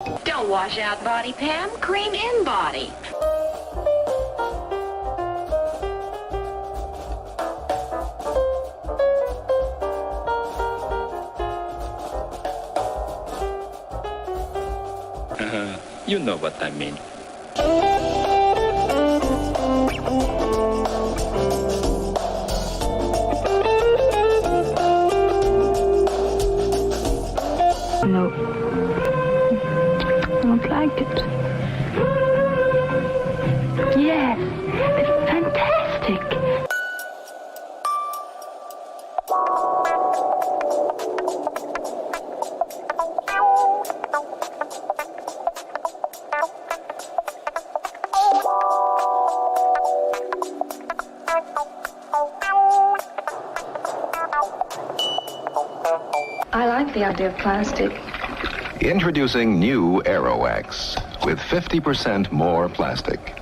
Don't wash out body, Pam. Cream in body. You know what I mean. No. I don't like it. Yes, it's fantastic. I like the idea of plastic. Introducing new Aerowax with 50% more plastic.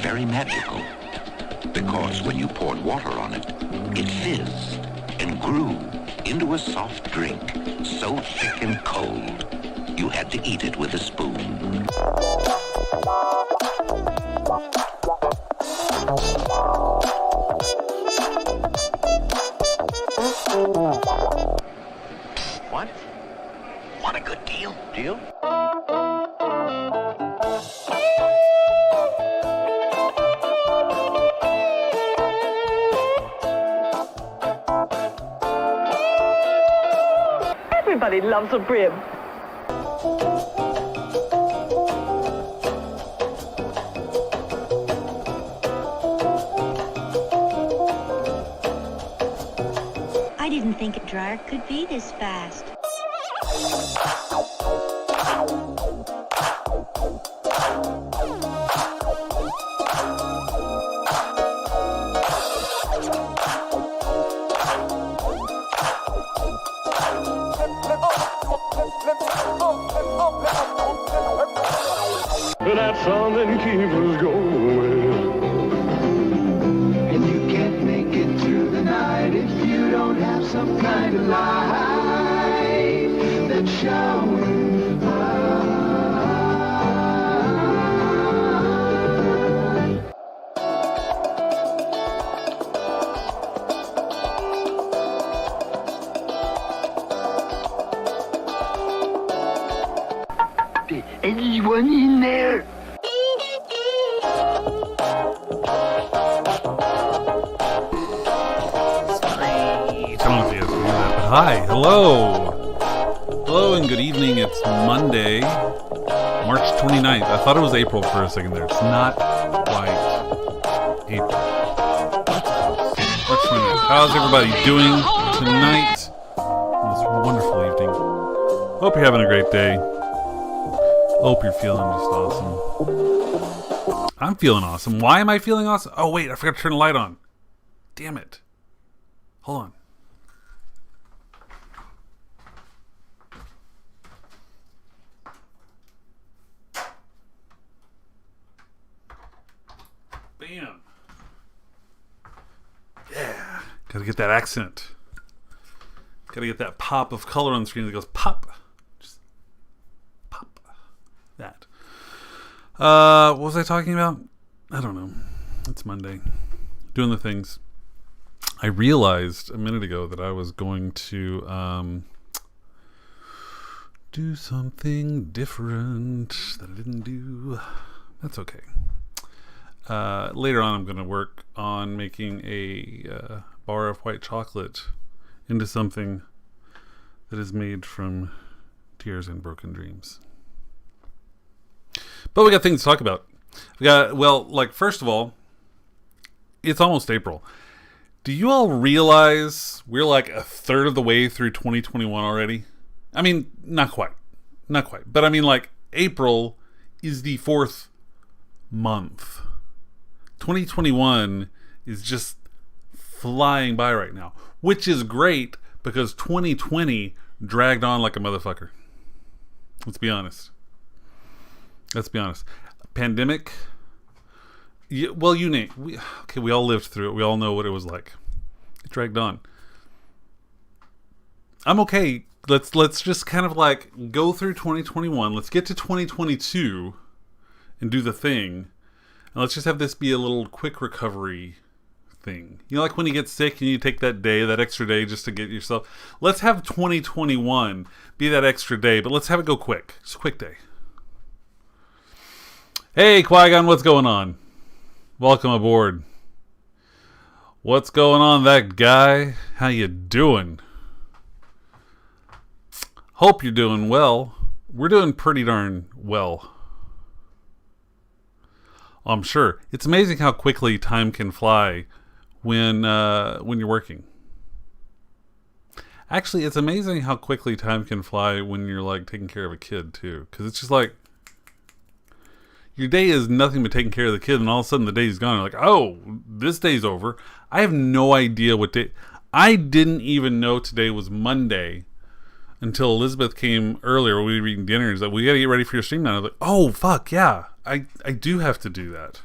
Very magical, because when you poured water on it, it fizzed and grew into a soft drink so thick and cold, you had to eat it with a spoon. What? Want a good deal? Deal? Everybody loves a brim. I didn't think a dryer could be this fast. That something keeps us going. And you can't make it through the night if you don't have some kind of light that's showing. Anyone in there? Hi, hello. Hello and good evening. It's Monday, March 29th. I thought it was April for a second there. It's not quite April. March 29th. How's everybody doing tonight on this wonderful evening? Hope you're having a great day. Hope you're feeling just awesome. I'm feeling awesome. Why am I feeling awesome? Oh, wait, I forgot to turn the light on. Damn it. Hold on. Bam. Yeah. Gotta get that accent. Gotta get that pop of color on the screen that goes pop. Just pop. That. What was I talking about? I don't know. It's Monday. Doing the things. I realized a minute ago that I was going to do something different that I didn't do. That's okay. Later on, I'm going to work on making a bar of white chocolate into something that is made from tears and broken dreams. But we got things to talk about. We got, well, like, first of all, it's almost April. Do you all realize we're like a third of the way through 2021 already? I mean, not quite. Not quite. But I mean, like, April is the 4th month. 2021 is just flying by right now, which is great because 2020 dragged on like a motherfucker. Let's be honest. Pandemic. Well, you name. We all lived through it. We all know what it was like. It dragged on. I'm okay. Let's just kind of like go through 2021. Let's get to 2022 and do the thing. And let's just have this be a little quick recovery thing. You know, like when you get sick and you take that day, that extra day just to get yourself. Let's have 2021 be that extra day, but let's have it go quick. Just a quick day. Hey, Qui-Gon, what's going on? Welcome aboard. What's going on, that guy? How you doing? Hope you're doing well. We're doing pretty darn well. I'm sure. It's amazing how quickly time can fly when you're working. Actually, it's amazing how quickly time can fly when you're like taking care of a kid too. Because it's just like your day is nothing but taking care of the kid, and all of a sudden the day's gone. You're like, oh, this day's over. I have no idea what day. I didn't even know today was Monday until Elizabeth came earlier when we were eating dinner. Is like, we got to get ready for your stream now. I was like, oh, fuck, yeah. I do have to do that.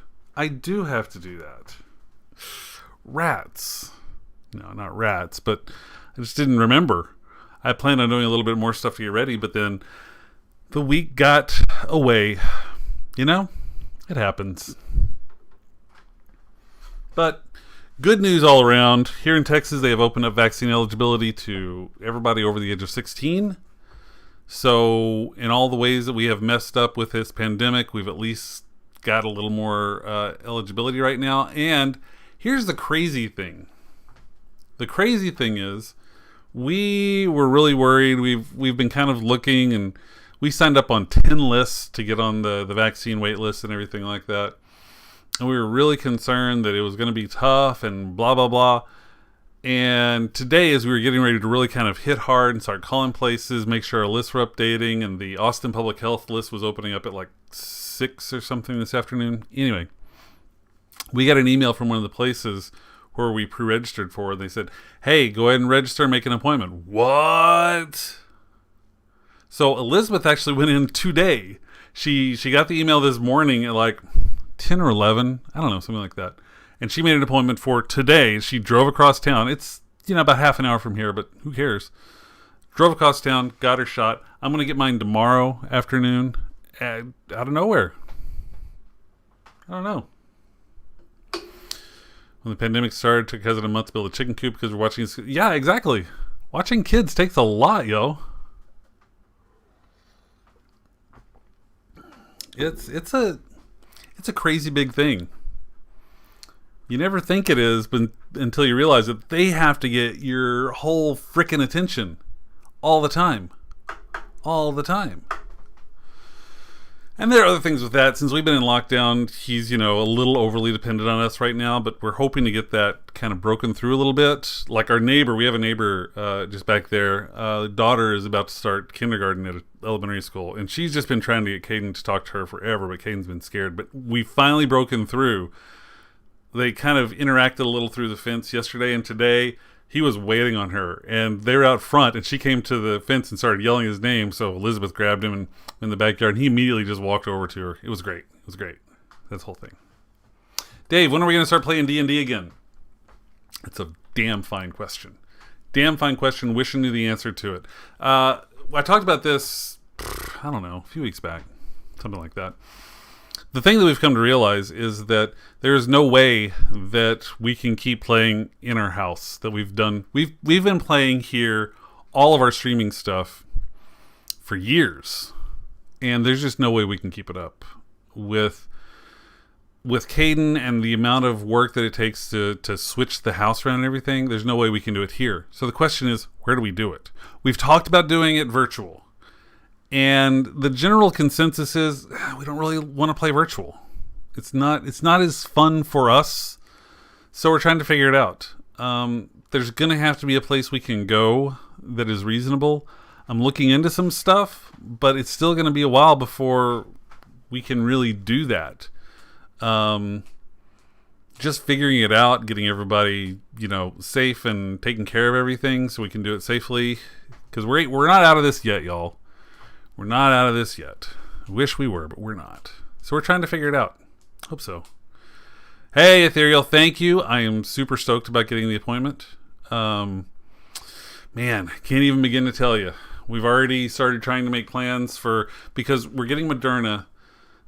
Rats. No, not rats, but I just didn't remember. I planned on doing a little bit more stuff to get ready, but then the week got away. You know, it happens. But good news all around. Here in Texas, they have opened up vaccine eligibility to everybody over the age of 16. So in all the ways that we have messed up with this pandemic, we've at least got a little more eligibility right now. And here's the crazy thing. The crazy thing is we were really worried. We've been kind of looking, and we signed up on 10 lists to get on the vaccine wait list and everything like that. And we were really concerned that it was going to be tough and blah, blah, blah. And today, as we were getting ready to really kind of hit hard and start calling places, make sure our lists were updating, and the Austin Public Health list was opening up at like 6 or something this afternoon. Anyway, we got an email from one of the places where we pre-registered for. They said, hey, go ahead and register and make an appointment. What? So Elizabeth actually went in today. She got the email this morning at like 10 or 11. I don't know, something like that. And she made an appointment for today. She drove across town. It's, about half an hour from here, but who cares? Drove across town, got her shot. I'm going to get mine tomorrow afternoon out of nowhere. I don't know. When the pandemic started, it took Cousin a month to build a chicken coop because we're watching. Yeah, exactly. Watching kids takes a lot, yo. It's a crazy big thing. You never think it is, but until you realize that they have to get your whole frickin' attention all the time. And there are other things with that. Since we've been in lockdown, he's, a little overly dependent on us right now, but we're hoping to get that kind of broken through a little bit. Like our neighbor, we have a neighbor just back there. The daughter is about to start kindergarten at an elementary school, and she's just been trying to get Caden to talk to her forever, but Caden's been scared. But we finally broken through. They kind of interacted a little through the fence yesterday, and today he was waiting on her, and they were out front, and she came to the fence and started yelling his name. So Elizabeth grabbed him in the backyard, and he immediately just walked over to her. It was great. That's the whole thing. Dave, when are we going to start playing D&D again? It's a damn fine question. Wish I knew the answer to it. I talked about this, I don't know, a few weeks back, something like that. The thing that we've come to realize is that there is no way that we can keep playing in our house that we've done. We've been playing here all of our streaming stuff for years, and there's just no way we can keep it up with Caden and the amount of work that it takes to switch the house around and everything. There's no way we can do it here. So the question is, where do we do it? We've talked about doing it virtual. And the general consensus is we don't really want to play virtual. It's not as fun for us. So we're trying to figure it out. There's going to have to be a place we can go that is reasonable. I'm looking into some stuff, but it's still going to be a while before we can really do that. Just figuring it out, getting everybody, safe and taking care of everything so we can do it safely. Because we're not out of this yet, y'all. We're not out of this yet. I wish we were, but we're not. So we're trying to figure it out. Hope so. Hey, Ethereal, thank you. I am super stoked about getting the appointment. Man, can't even begin to tell you. We've already started trying to make plans because we're getting Moderna.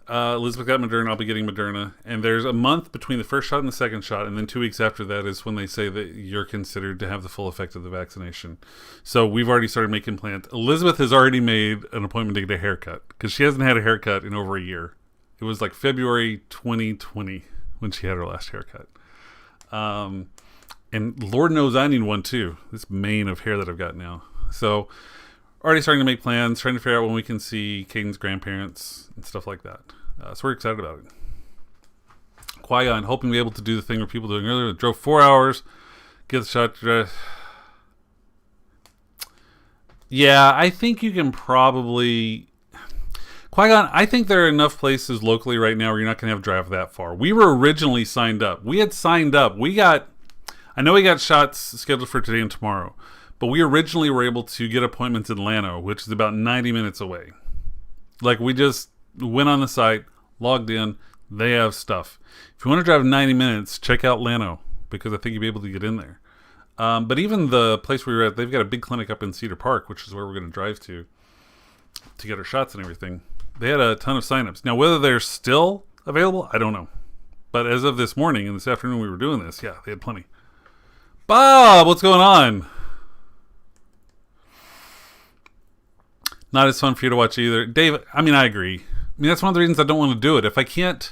Elizabeth got Moderna, I'll be getting Moderna. And there's a month between the first shot and the second shot, and then 2 weeks after that is when they say that you're considered to have the full effect of the vaccination. So we've already started making plans. Elizabeth has already made an appointment to get a haircut, because she hasn't had a haircut in over a year. It was like February 2020 when she had her last haircut. And Lord knows I need one too. This mane of hair that I've got now. So already starting to make plans, trying to figure out when we can see Caden's grandparents and stuff like that. So we're excited about it. Qui-Gon, hoping to be able to do the thing where people doing earlier. Drove 4 hours, get the shot. Yeah, I think you can probably... Qui-Gon, I think there are enough places locally right now where you're not going to have to drive that far. We were originally signed up. We had signed up. I know we got shots scheduled for today and tomorrow. But we originally were able to get appointments in Llano, which is about 90 minutes away. Like, we just went on the site, logged in, they have stuff. If you want to drive 90 minutes, check out Llano, because I think you'll be able to get in there. But even the place we were at, they've got a big clinic up in Cedar Park, which is where we're going to drive to get our shots and everything. They had a ton of signups. Now, whether they're still available, I don't know. But as of this morning and this afternoon we were doing this, yeah, they had plenty. Bob, what's going on? Not as fun for you to watch either. Dave, I agree. That's one of the reasons I don't want to do it. If I can't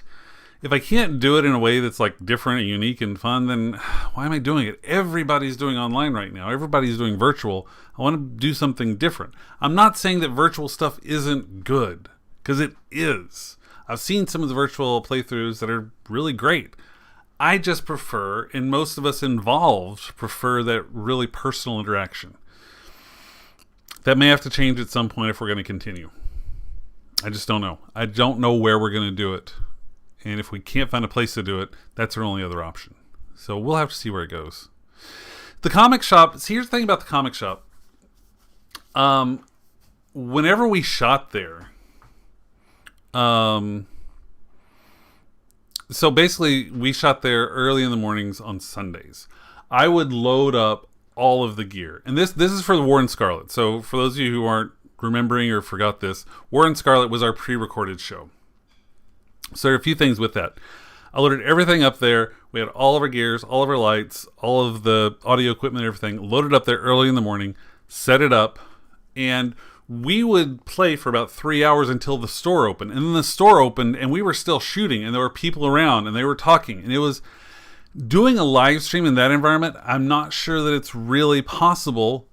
do it in a way that's like different and unique and fun, then why am I doing it? Everybody's doing online right now. Everybody's doing virtual. I want to do something different. I'm not saying that virtual stuff isn't good, because it is. I've seen some of the virtual playthroughs that are really great. I just prefer, and most of us involved prefer, that really personal interaction. That may have to change at some point if we're going to continue. I just don't know. I don't know where we're going to do it. And if we can't find a place to do it, that's our only other option. So we'll have to see where it goes. The comic shop. See, here's the thing about the comic shop. Whenever we shot there, so basically we shot there early in the mornings on Sundays. I would load up all of the gear. And this is for the War and Scarlet. So for those of you who aren't remembering or forgot this, War and Scarlet was our pre-recorded show. So there are a few things with that. I loaded everything up there. We had all of our gears, all of our lights, all of the audio equipment, everything loaded up there early in the morning, set it up, and we would play for about 3 hours until the store opened. And then the store opened and we were still shooting and there were people around and they were talking. And it was doing a live stream in that environment. I'm not sure that it's really possible.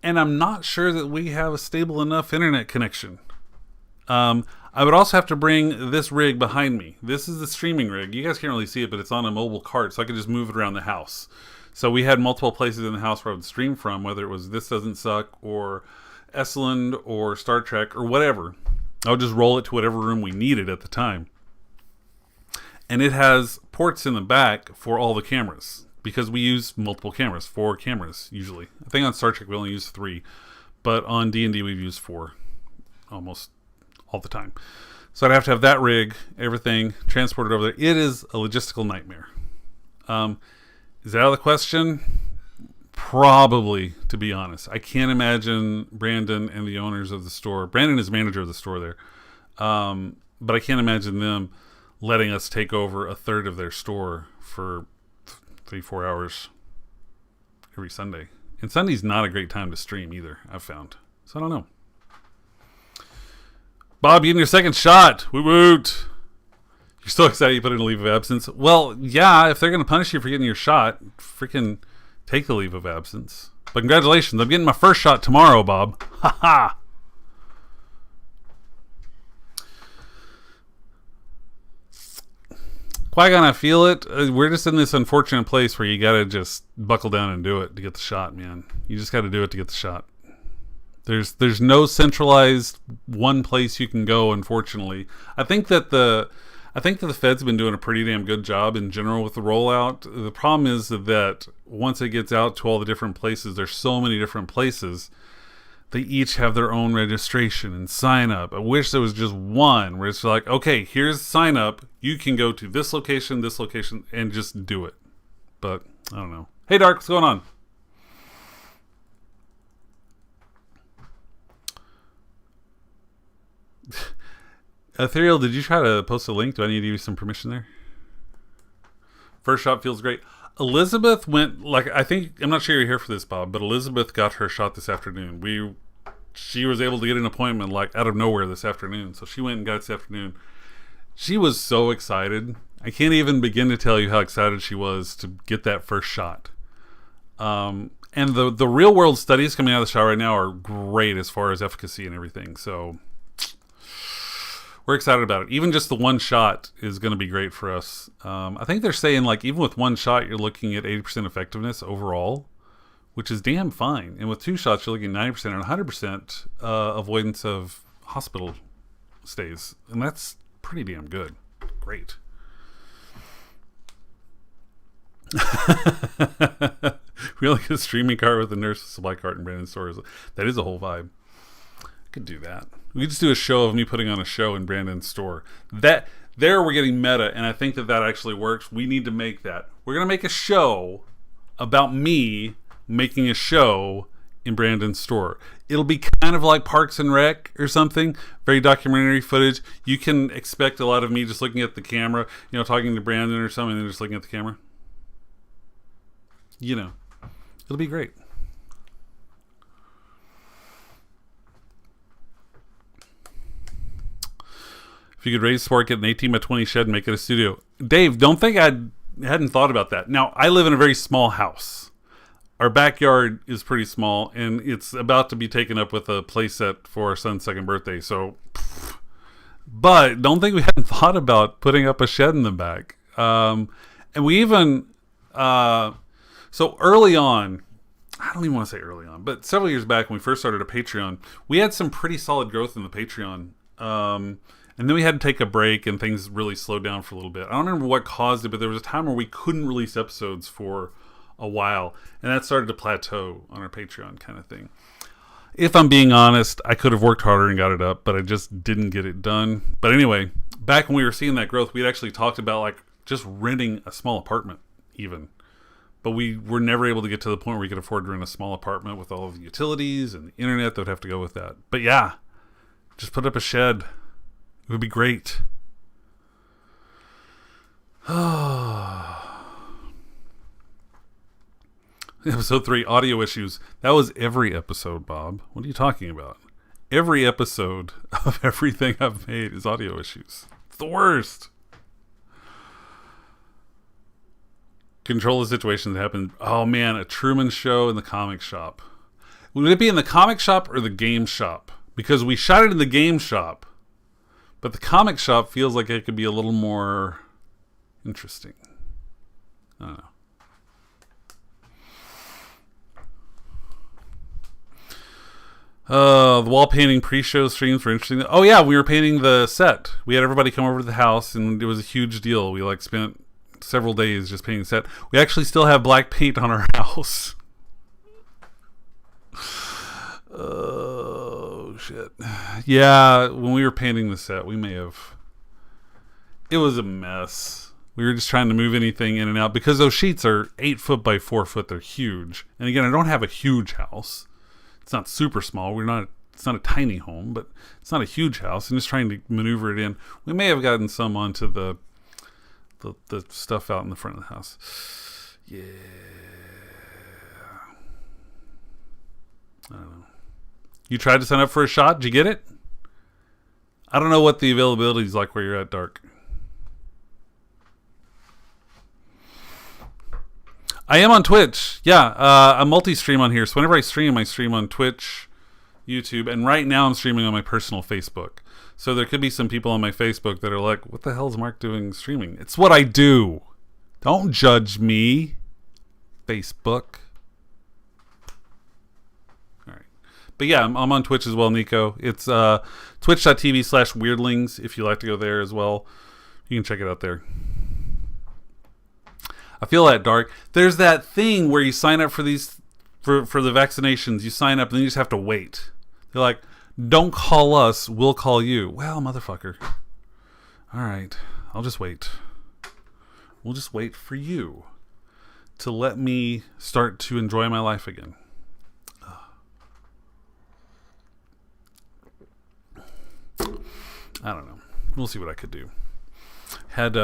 And I'm not sure that we have a stable enough internet connection. I would also have to bring this rig behind me. This is the streaming rig. You guys can't really see it, but it's on a mobile cart, so I could just move it around the house. So we had multiple places in the house where I would stream from, whether it was This Doesn't Suck or Esland or Star Trek or whatever. I would just roll it to whatever room we needed at the time. And it has ports in the back for all the cameras, because we use multiple cameras, 4 cameras usually. I think on Star Trek we only use 3, but on D&D we've used 4 almost all the time. So I'd have to have that rig, everything transported over there. It is a logistical nightmare. Is that out of the question? Probably, to be honest. I can't imagine Brandon and the owners of the store. Brandon is manager of the store there. But I can't imagine them letting us take over a third of their store for 3-4 hours every Sunday. And Sunday's not a great time to stream either, I've found. So I don't know. Bob, you getting your second shot. Woot woot. You're still excited you put in a leave of absence? Well, yeah, if they're going to punish you for getting your shot, freaking take the leave of absence. But congratulations, I'm getting my first shot tomorrow, Bob. Ha ha. Qui-Gon, I feel it. We're just in this unfortunate place where you gotta just buckle down and do it to get the shot, man. You just gotta do it to get the shot. There's no centralized one place you can go, unfortunately. I think that the Fed's been doing a pretty damn good job in general with the rollout. The problem is that once it gets out to all the different places, there's so many different places. They each have their own registration and sign up. I wish there was just one where it's like, okay, here's sign up. You can go to this location, and just do it. But I don't know. Hey, Dark, what's going on? Ethereal, did you try to post a link? Do I need to give you some permission there? First shot feels great. Elizabeth went, like, I'm not sure you're here for this, Bob, but Elizabeth got her shot this afternoon. She was able to get an appointment, like, out of nowhere this afternoon. So she went and got it this afternoon. She was so excited. I can't even begin to tell you how excited she was to get that first shot. And the real world studies coming out of the shot right now are great as far as efficacy and everything. So we're excited about it. Even just the one shot is going to be great for us. I think they're saying, like, even with one shot, you're looking at 80% effectiveness overall, which is damn fine. And with two shots, you're looking at 90% and 100% avoidance of hospital stays. And that's pretty damn good. Great. We only get a streaming cart with a nurse supply cart and Brandon's store. That is a whole vibe. Could do that. We could just do a show of me putting on a show in Brandon's store. There we're getting meta, and I think that actually works. We need to make that. We're going to make a show about me making a show in Brandon's store. It'll be kind of like Parks and Rec or something. Very documentary footage. You can expect a lot of me just looking at the camera, talking to Brandon or something, and then just looking at the camera. It'll be great. If you could raise support, get an 18 by 20 shed and make it a studio. Dave, don't think I hadn't thought about that. Now, I live in a very small house. Our backyard is pretty small, and it's about to be taken up with a playset for our son's second birthday. So, but don't think we hadn't thought about putting up a shed in the back. And we even, so early on, I don't even want to say early on, but several years back when we first started a Patreon, we had some pretty solid growth in the Patreon. And then we had to take a break and things really slowed down for a little bit. I don't remember what caused it, but there was a time where we couldn't release episodes for a while. And that started to plateau on our Patreon kind of thing. If I'm being honest, I could have worked harder and got it up, but I just didn't get it done. But anyway, back when we were seeing that growth, we had actually talked about like just renting a small apartment even. But we were never able to get to the point where we could afford to rent a small apartment with all of the utilities and the internet that would have to go with that. But yeah, just put up a shed. It would be great. Episode 3, audio issues. That was every episode, Bob. What are you talking about? Every episode of everything I've made is audio issues. It's the worst. Control the situation that happened. Oh man, a Truman Show in the comic shop. Would it be in the comic shop or the game shop? Because we shot it in the game shop. But the comic shop feels like it could be a little more interesting. I don't know. The wall painting pre-show streams were interesting. Oh yeah, we were painting the set. We had everybody come over to the house, and it was a huge deal. We spent several days just painting the set. We actually still have black paint on our house. Oh shit. Yeah, when we were painting the set, we may have. It was a mess. We were just trying to move anything in and out because those sheets are 8 foot by 4 foot. They're huge. And again, I don't have a huge house. It's not super small. It's not a tiny home, but it's not a huge house. I'm just trying to maneuver it in. We may have gotten some onto the stuff out in the front of the house. Yeah. I don't know. You tried to sign up for a shot? Did you get it? I don't know what the availability is like where you're at, Dark. I am on Twitch. Yeah, I multi-stream on here. So whenever I stream on Twitch, YouTube, and right now I'm streaming on my personal Facebook. So there could be some people on my Facebook that are like, what the hell is Mark doing streaming? It's what I do. Don't judge me, Facebook. Alright. But yeah, I'm on Twitch as well, Nico. It's twitch.tv/weirdlings if you like to go there as well. You can check it out there. I feel that dark. There's that thing where you sign up for these for the vaccinations. You sign up and then you just have to wait. They're like, don't call us, we'll call you. Well, motherfucker. All right, I'll just wait. We'll just wait for you to let me start to enjoy my life again. I don't know. We'll see what I could do. Had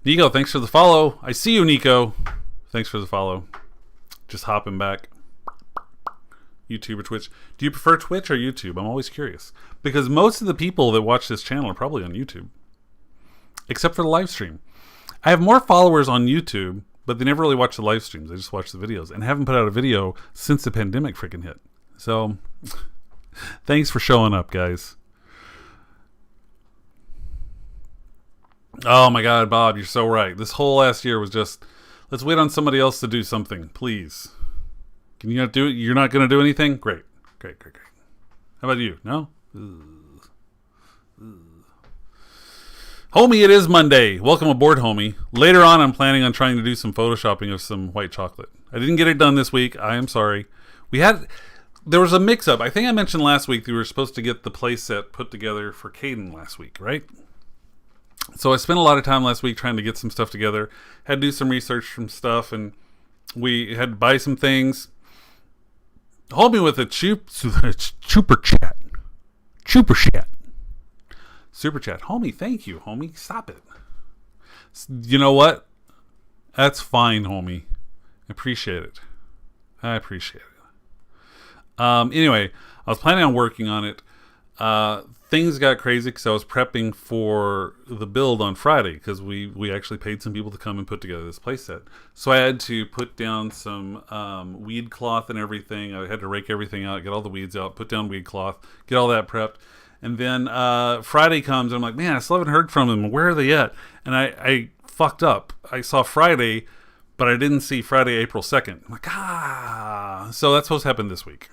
Nico, thanks for the follow. I see you, Nico. Thanks for the follow. Just hopping back. YouTube or Twitch. Do you prefer Twitch or YouTube? I'm always curious. Because most of the people that watch this channel are probably on YouTube. Except for the live stream. I have more followers on YouTube, but they never really watch the live streams. They just watch the videos. And haven't put out a video since the pandemic freaking hit. So, thanks for showing up, guys. Oh my God, Bob, you're so right. This whole last year was just, let's wait on somebody else to do something, please. Can you not do it? You're not going to do anything? Great. How about you? No? Homie, it is Monday. Welcome aboard, homie. Later on, I'm planning on trying to do some photoshopping of some white chocolate. I didn't get it done this week. I am sorry. There was a mix-up. I think I mentioned last week that we were supposed to get the play set put together for Caden last week, right? So I spent a lot of time last week trying to get some stuff together. Had to do some research from stuff, and we had to buy some things. Hold me with a super chat. Super chat. Homie, thank you, homie. Stop it. You know what? That's fine, homie. Appreciate it. I appreciate it. Anyway, I was planning on working on it. Things got crazy because I was prepping for the build on Friday because we actually paid some people to come and put together this playset. So I had to put down some weed cloth and everything. I had to rake everything out, get all the weeds out, put down weed cloth, get all that prepped. And then Friday comes and I'm like, man, I still haven't heard from them. Where are they at? And I fucked up. I saw Friday, but I didn't see Friday, April 2nd. I'm like, So that's supposed to happen this week.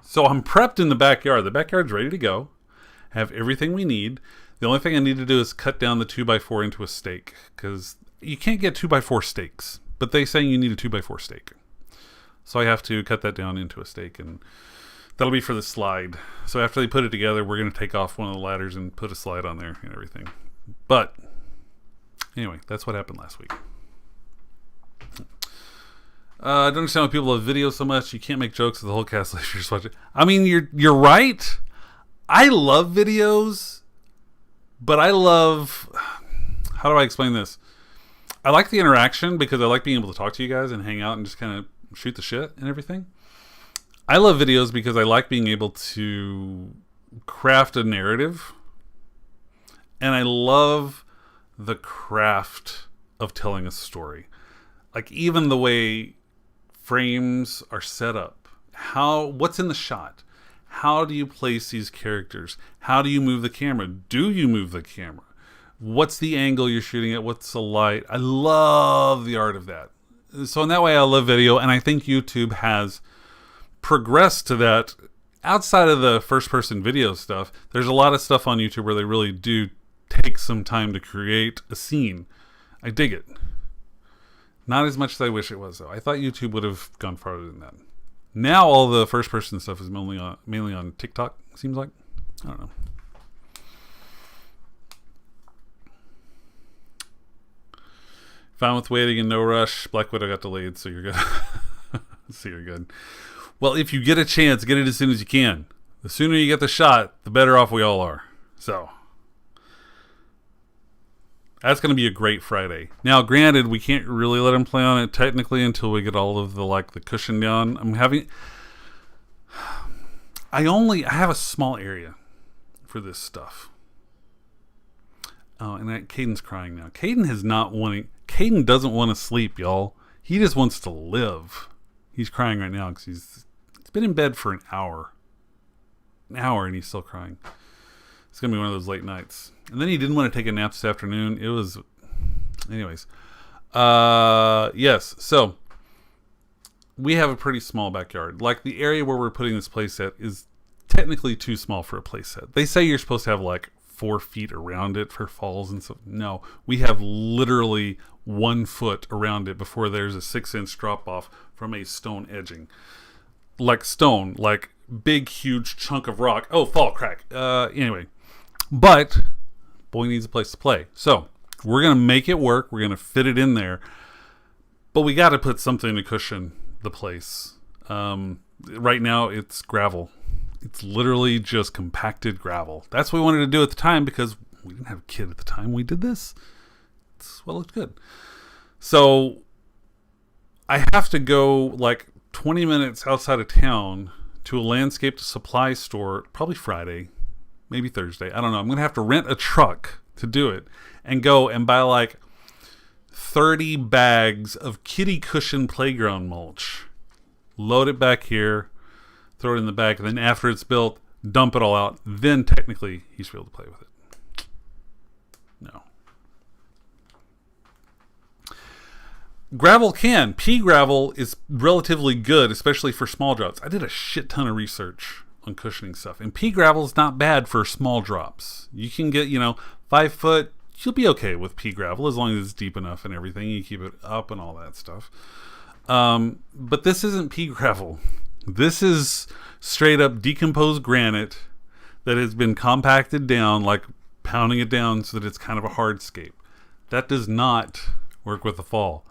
So I'm prepped in the backyard. The backyard's ready to go. Have everything we need. The only thing I need to do is cut down the 2x4 into a stake. Because you can't get 2x4 stakes. But they saying you need a 2x4 stake. So I have to cut that down into a stake. And that'll be for the slide. So after they put it together, we're going to take off one of the ladders and put a slide on there and everything. But anyway, that's what happened last week. I don't understand why people love video so much. You can't make jokes with the whole cast later. Just watch it. I mean, you're right. I love videos, but I love... How do I explain this? I like the interaction because I like being able to talk to you guys and hang out and just kind of shoot the shit and everything. I love videos because I like being able to craft a narrative. And I love the craft of telling a story. Like even the way frames are set up. What's in the shot? How do you place these characters? How do you move the camera? Do you move the camera? What's the angle you're shooting at? What's the light? I love the art of that. So in that way, I love video, and I think YouTube has progressed to that. Outside of the first-person video stuff, there's a lot of stuff on YouTube where they really do take some time to create a scene. I dig it. Not as much as I wish it was, though. I thought YouTube would have gone farther than that. Now all the first-person stuff is mainly on TikTok, seems like. I don't know. Fine with waiting and no rush. Black Widow got delayed, so you're good. So you're good. Well, if you get a chance, get it as soon as you can. The sooner you get the shot, the better off we all are. So that's going to be a great Friday. Now, granted, we can't really let him play on it technically until we get all of the cushion down. I have a small area for this stuff. Oh, and Caden's crying now. Caden doesn't want to sleep, y'all. He just wants to live. He's crying right now because it's been in bed for an hour. An hour, and he's still crying. It's going to be one of those late nights. And then he didn't want to take a nap this afternoon. It was... Anyways. Yes, so... We have a pretty small backyard. Like, the area where we're putting this playset is technically too small for a playset. They say you're supposed to have, like, 4 feet around it for falls and stuff. No, we have literally 1 foot around it before there's a 6-inch drop-off from a stone edging. Like stone, like big, huge chunk of rock. Oh, fall crack. Anyway. But, boy needs a place to play. So, we're going to make it work. We're going to fit it in there. But we got to put something to cushion the place. Right now it's gravel. It's literally just compacted gravel. That's what we wanted to do at the time because we didn't have a kid at the time we did this. It's well, it looked good. So I have to go like 20 minutes outside of town to a landscape supply store, probably Friday, maybe Thursday. I don't know. I'm going to have to rent a truck to do it and go and buy like 30 bags of kitty cushion playground mulch. Load it back here, throw it in the bag, and then after it's built, dump it all out. Then technically he's able to play with it. No. Gravel pea gravel is relatively good, especially for small drops. I did a shit ton of research on cushioning stuff, and pea gravel is not bad for small drops. You can get, 5 foot. You'll be okay with pea gravel as long as it's deep enough and everything. You keep it up and all that stuff. But this isn't pea gravel. This is straight up decomposed granite that has been compacted down, like pounding it down so that it's kind of a hardscape. That does not work with the fall.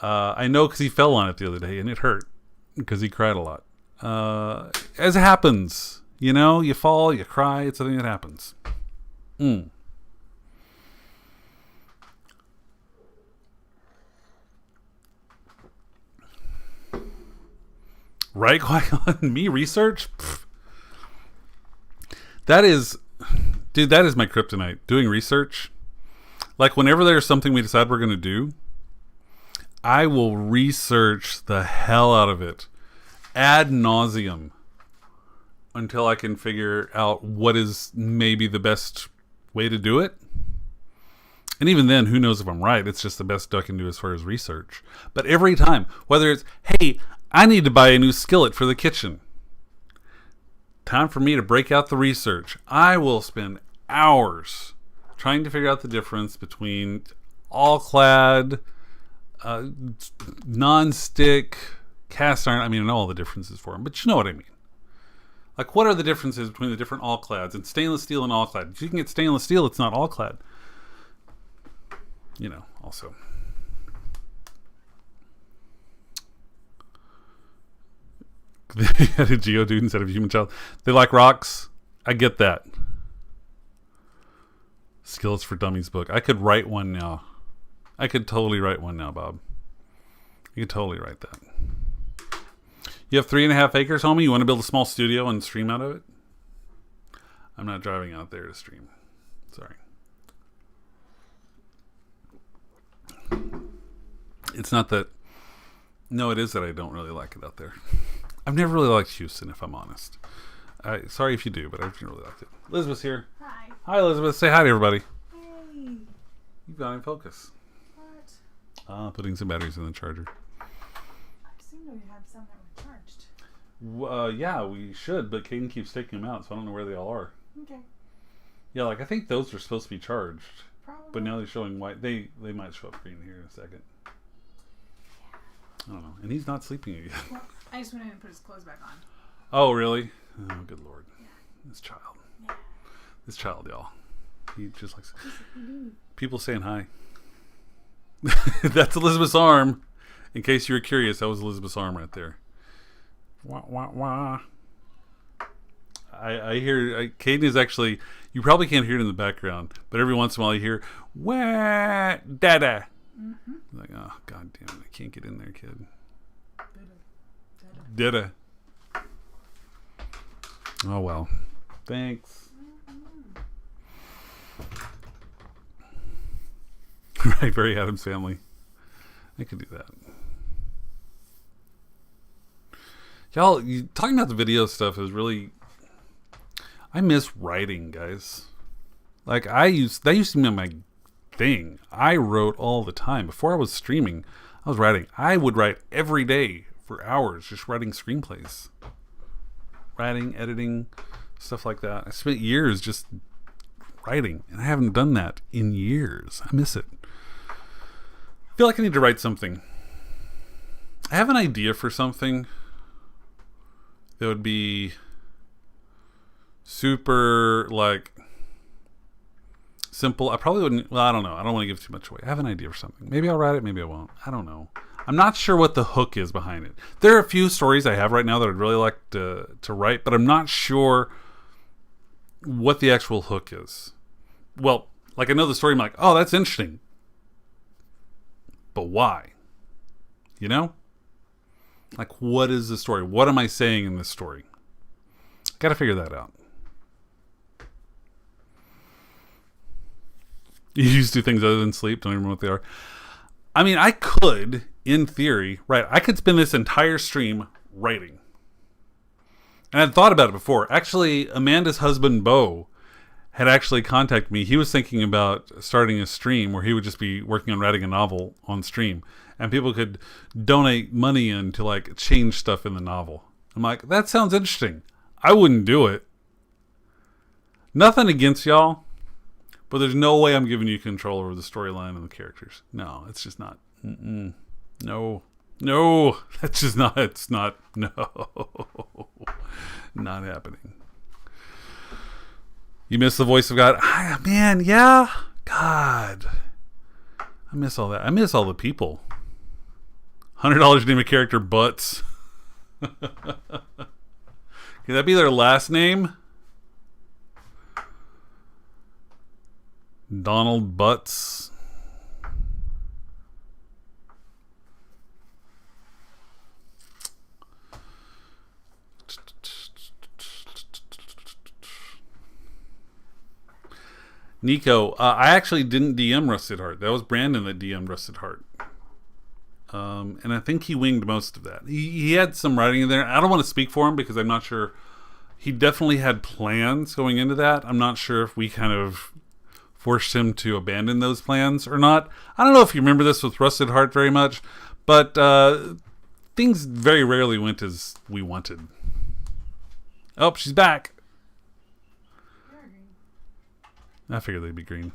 I know because he fell on it the other day and it hurt because he cried a lot. As it happens, you fall, you cry. It's a thing that happens. Right, Qui-Gon? Me research? Pfft. That is my kryptonite. Doing research. Like, whenever there's something we decide we're going to do, I will research the hell out of it ad nauseum until I can figure out what is maybe the best way to do it. And even then, who knows if I'm right? It's just the best I can do as far as research. But every time, whether it's, hey, I need to buy a new skillet for the kitchen. Time for me to break out the research. I will spend hours trying to figure out the difference between all-clad, non-stick, cast iron. I mean, I know all the differences for them, but you know what I mean. Like, what are the differences between the different all-clads and stainless steel and all-clad? If you can get stainless steel, it's not all-clad. Also. They had a Geodude instead of a human child. They like rocks. I get that. Skills for Dummies book. I could write one now. I could totally write one now, Bob. You could totally write that. You have 3.5 acres, homie? You want to build a small studio and stream out of it? I'm not driving out there to stream. Sorry. It's not that... No, it is that I don't really like it out there. I've never really liked Houston, if I'm honest. Sorry if you do, but I've never really liked it. Elizabeth's here. Hi. Hi, Elizabeth. Say hi to everybody. Hey. You've got in focus. What? Putting some batteries in the charger. I seem to have some that were charged. Yeah, we should, but Caden keeps taking them out, so I don't know where they all are. Okay. Yeah, like, I think those are supposed to be charged. Probably. But now they're showing white. They might show up green here in a second. I don't know. And he's not sleeping again. Well, I just went in and put his clothes back on. Oh, really? Oh, good Lord. Yeah. This child. Yeah. This child, y'all. He just likes... People saying hi. That's Elizabeth's arm. In case you were curious, that was Elizabeth's arm right there. Wah, wah, wah. I hear... Caden is actually... You probably can't hear it in the background, but every once in a while you hear, wah, dada. Mm-hmm. Like, oh, god damn it. I can't get in there, kid. Dada. Oh, well. Thanks. Right, very Addams Family. I could do that. Y'all, talking about the video stuff is really... I miss writing, guys. Like, that used to be my thing. I wrote all the time. Before I was streaming, I was writing. I would write every day for hours, just writing screenplays. Writing, editing, stuff like that. I spent years just writing, and I haven't done that in years. I miss it. I feel like I need to write something. I have an idea for something that would be super, like, simple. I probably wouldn't... Well, I don't know. I don't want to give too much away. I have an idea for something. Maybe I'll write it. Maybe I won't. I don't know. I'm not sure what the hook is behind it. There are a few stories I have right now that I'd really like to write, but I'm not sure what the actual hook is. Well, like, I know the story. I'm like, oh, that's interesting. But why? You know? Like, what is the story? What am I saying in this story? Gotta figure that out. You used to do things other than sleep. Don't even remember what they are. I mean, I could, in theory, right? I could spend this entire stream writing. And I'd thought about it before. Actually, Amanda's husband, Bo, had actually contacted me. He was thinking about starting a stream where he would just be working on writing a novel on stream. And people could donate money in to, like, change stuff in the novel. I'm like, that sounds interesting. I wouldn't do it. Nothing against y'all. But there's no way I'm giving you control over the storyline and the characters. No, it's just not. No. That's just not. It's not. No. Not happening. You miss the voice of God? Man, yeah. God. I miss all that. I miss all the people. $100 to name a character, Butts. Can that be their last name? Donald Butts. Nico, I actually didn't DM Rusted Heart. That was Brandon that DM'd Rusted Heart. And I think he winged most of that. He had some writing in there. I don't want to speak for him because I'm not sure. He definitely had plans going into that. I'm not sure if we kind of forced him to abandon those plans or not. I don't know if you remember this with Rusted Heart very much, but things very rarely went as we wanted. Oh, she's back. I figured they'd be green.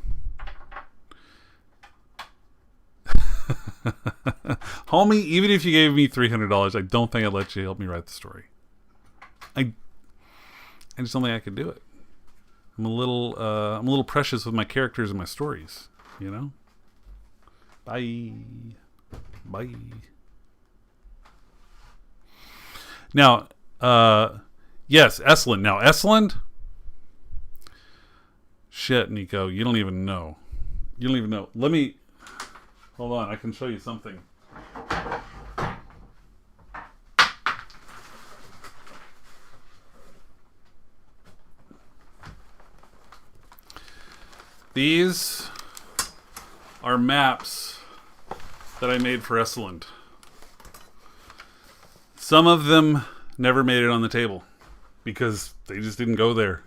Homie, even if you gave me $300, I don't think I'd let you help me write the story. I just don't think I could do it. I'm a little precious with my characters and my stories, you know? Bye. Now, yes, Esland. Now, Esland? Shit, Nico, you don't even know. Let me... Hold on, I can show you something. These are maps that I made for Esland. Some of them never made it on the table because they just didn't go there.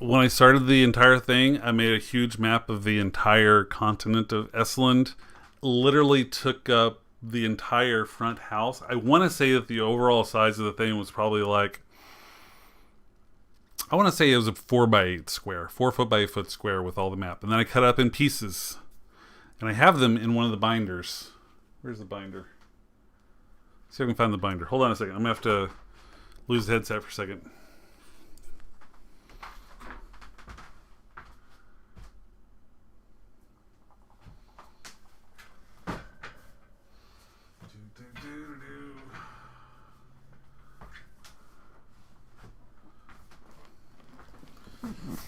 When I started the entire thing, I made a huge map of the entire continent of Esland. Literally took up the entire front house. I want to say that the overall size of the thing was probably like, I want to say it was a 4x8 square, 4 foot by 8 foot square with all the map. And then I cut it up in pieces. And I have them in one of the binders. Where's the binder? See if I can find the binder. Hold on a second. I'm going to have to lose the headset for a second.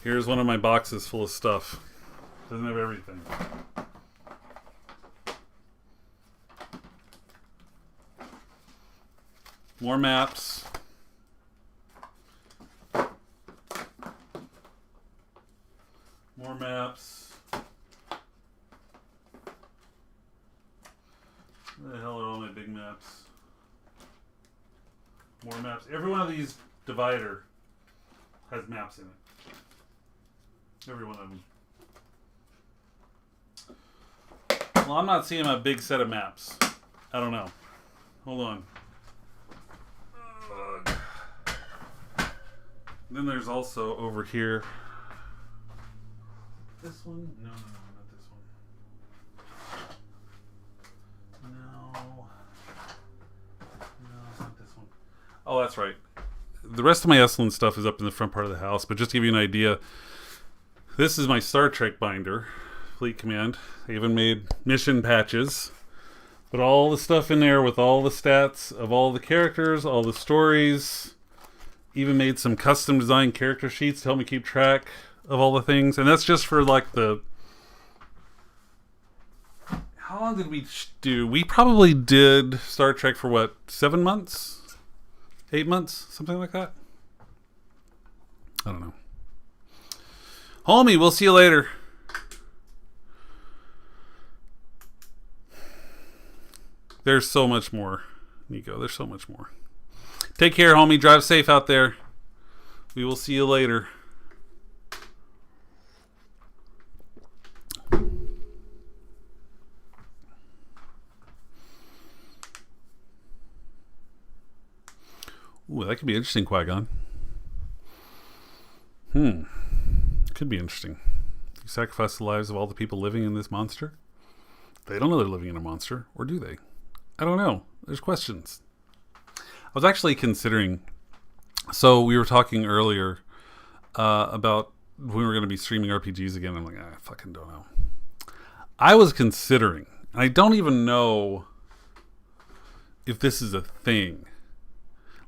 Here's one of my boxes full of stuff. Doesn't have everything. More maps. More maps. big maps. More maps. Every one of these divider has maps in it. Every one of them. Well, I'm not seeing a big set of maps. I don't know. Hold on. Then there's also over here. This one? No, not this one. No, it's not this one. Oh, that's right. The rest of my Esalen stuff is up in the front part of the house, but just to give you an idea, this is my Star Trek binder, Fleet Command. I even made mission patches. Put all the stuff in there with all the stats of all the characters, all the stories. Even made some custom designed character sheets to help me keep track of all the things. And that's just for like the... How long did we do? We probably did Star Trek for what, 7 months? 8 months? Something like that? I don't know. Homie, we'll see you later. There's so much more, Nico. There's so much more. Take care, homie. Drive safe out there. We will see you later. Ooh, that could be interesting, Qui-Gon. Could be interesting. You sacrifice the lives of all the people living in this monster? They don't know they're living in a monster, or do they? I don't know. There's questions. I was actually considering, so we were talking earlier about when we were going to be streaming RPGs again. I'm like, I fucking don't know. I was considering, and I don't even know if this is a thing.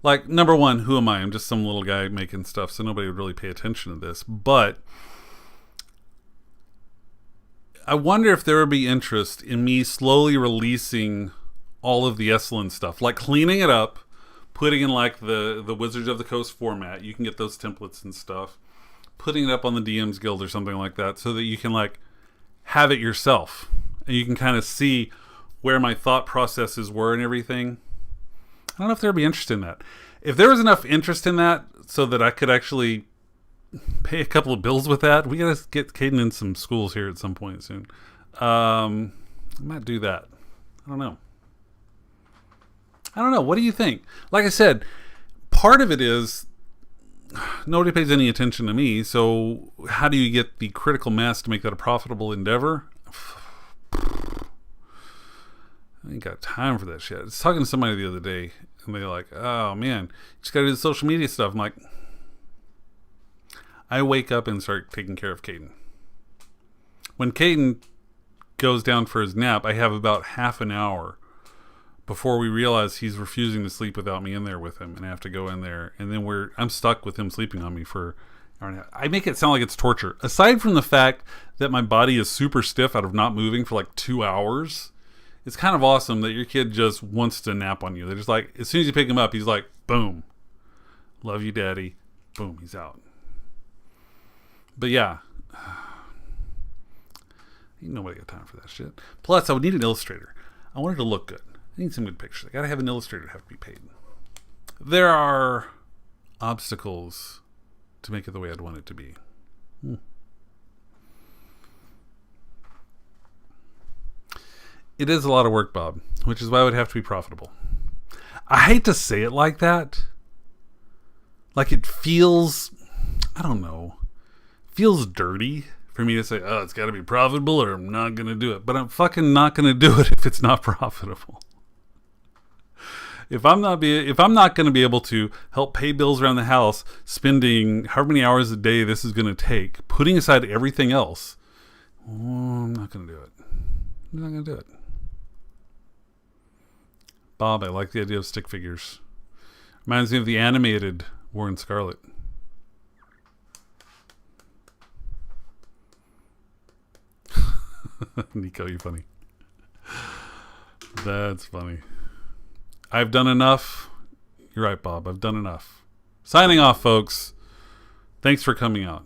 Like, number one, who am I? I'm just some little guy making stuff, so nobody would really pay attention to this. But I wonder if there would be interest in me slowly releasing all of the Esalen stuff, like cleaning it up, putting in like the Wizards of the Coast format. You can get those templates and stuff, putting it up on the DM's Guild or something like that, so that you can like have it yourself and you can kind of see where my thought processes were and everything. I don't know if there'd be interest in that. If there was enough interest in that so that I could actually pay a couple of bills with that, we gotta get Caden in some schools here at some point soon. I might do that. I don't know. What do you think? Like I said, part of it is nobody pays any attention to me, so how do you get the critical mass to make that a profitable endeavor? I ain't got time for that shit. I was talking to somebody the other day, and they're like, oh man, you just gotta do the social media stuff. I'm like, I wake up and start taking care of Caden. When Caden goes down for his nap, I have about half an hour before we realize he's refusing to sleep without me in there with him, and I have to go in there, and then I'm stuck with him sleeping on me for an hour and a half. I make it sound like it's torture. Aside from the fact that my body is super stiff out of not moving for like 2 hours, it's kind of awesome that your kid just wants to nap on you. They're just like, as soon as you pick him up, he's like, boom, love you, daddy. Boom, he's out. But yeah, ain't nobody got time for that shit. Plus, I would need an illustrator. I want it to look good. I need some good pictures. I gotta have an illustrator to have to be paid. There are obstacles to make it the way I'd want it to be. It is a lot of work, Bob, which is why it would have to be profitable. I hate to say it like that. Like it feels, I don't know, feels dirty for me to say, oh, it's got to be profitable or I'm not going to do it. But I'm fucking not going to do it if it's not profitable. If I'm not going to be able to help pay bills around the house, spending however many hours a day this is going to take, putting aside everything else, I'm not going to do it. I'm not going to do it. Bob, I like the idea of stick figures. Reminds me of the animated Warren Scarlet. Nico, you're funny. That's funny. I've done enough. You're right, Bob. I've done enough. Signing off, folks. Thanks for coming out.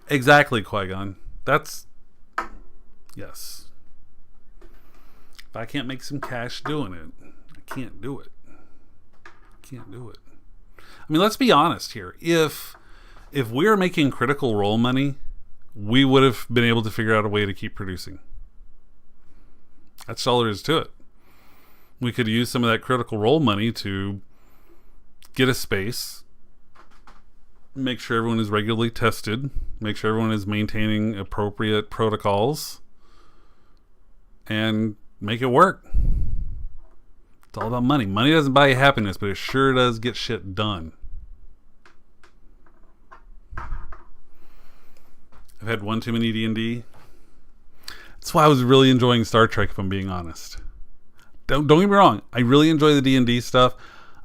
Exactly, Qui-Gon. That's... Yes. If I can't make some cash doing it, I can't do it. Can't do it. I mean, let's be honest here. If we were making Critical Role money, we would have been able to figure out a way to keep producing. That's all there is to it. We could use some of that Critical Role money to get a space, make sure everyone is regularly tested, make sure everyone is maintaining appropriate protocols, and make it work. It's all about money. Money doesn't buy you happiness, but it sure does get shit done. I've had one too many D&D. That's why I was really enjoying Star Trek, if I'm being honest. Don't get me wrong. I really enjoy the D&D stuff.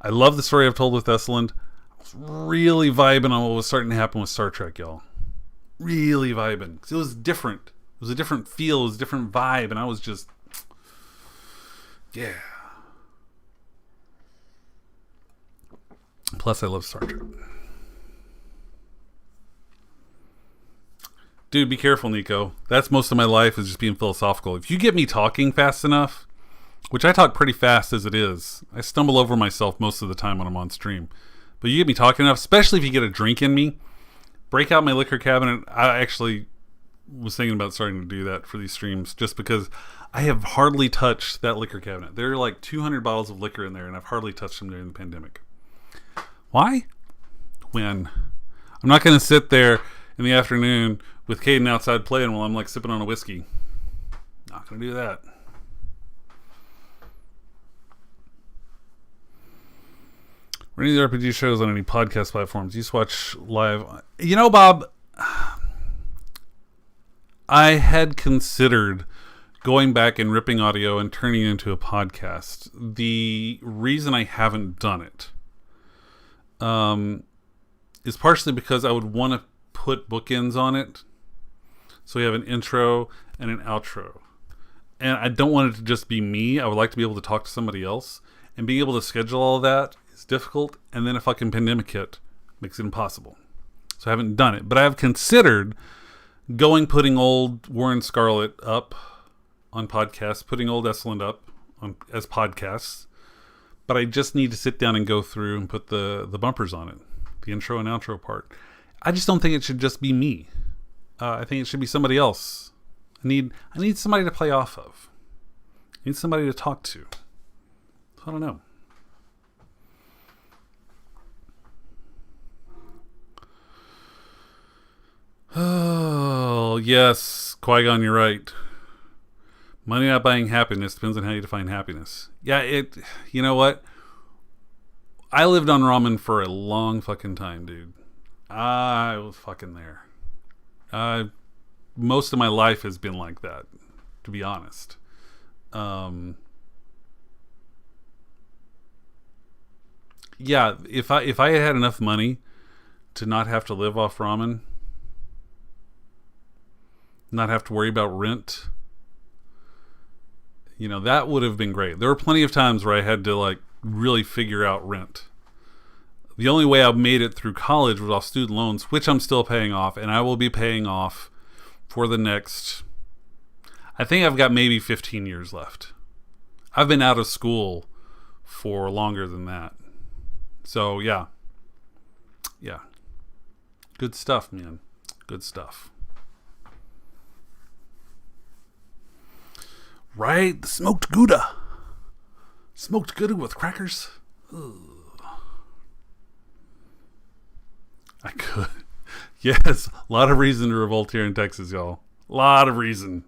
I love the story I've told with Esselund. I was really vibing on what was starting to happen with Star Trek, y'all. Really vibing. 'Cause it was different. It was a different feel. It was a different vibe. And I was just... yeah. Plus, I love Star Trek. Dude, be careful, Nico. That's most of my life, is just being philosophical. If you get me talking fast enough, which I talk pretty fast as it is, I stumble over myself most of the time when I'm on stream. But you get me talking enough, especially if you get a drink in me, break out my liquor cabinet. I actually was thinking about starting to do that for these streams, just because I have hardly touched that liquor cabinet. There are like 200 bottles of liquor in there, and I've hardly touched them during the pandemic. Why? When? I'm not going to sit there in the afternoon with Caden outside playing while I'm like sipping on a whiskey. Not going to do that. Or any of the RPG shows on any podcast platforms. You just watch live. You know, Bob, I had considered going back and ripping audio and turning it into a podcast. The reason I haven't done it is partially because I would want to put bookends on it. So we have an intro and an outro. And I don't want it to just be me. I would like to be able to talk to somebody else. And being able to schedule all of that is difficult. And then a fucking pandemic hit makes it impossible. So I haven't done it. But I have considered putting old Warren Scarlett up on podcasts, putting old Esselund up as podcasts. But I just need to sit down and go through and put the bumpers on it. The intro and outro part. I just don't think it should just be me. I think it should be somebody else. I need somebody to play off of. I need somebody to talk to. I don't know. Oh, yes. Qui-Gon, you're right. Money not buying happiness. Depends on how you define happiness. Yeah, you know what? I lived on ramen for a long fucking time, dude. I was fucking there. Most of my life has been like that, to be honest. Yeah, if I had enough money to not have to live off ramen, not have to worry about rent, you know, that would have been great. There were plenty of times where I had to like really figure out rent. The only way I made it through college was off student loans, which I'm still paying off, and I will be paying off for the next, I think I've got maybe 15 years left. I've been out of school for longer than that. So, yeah. Yeah. Good stuff, man. Good stuff. Right? The smoked Gouda. Smoked Gouda with crackers. Ugh. I could. Yes, a lot of reason to revolt here in Texas, y'all. A lot of reason.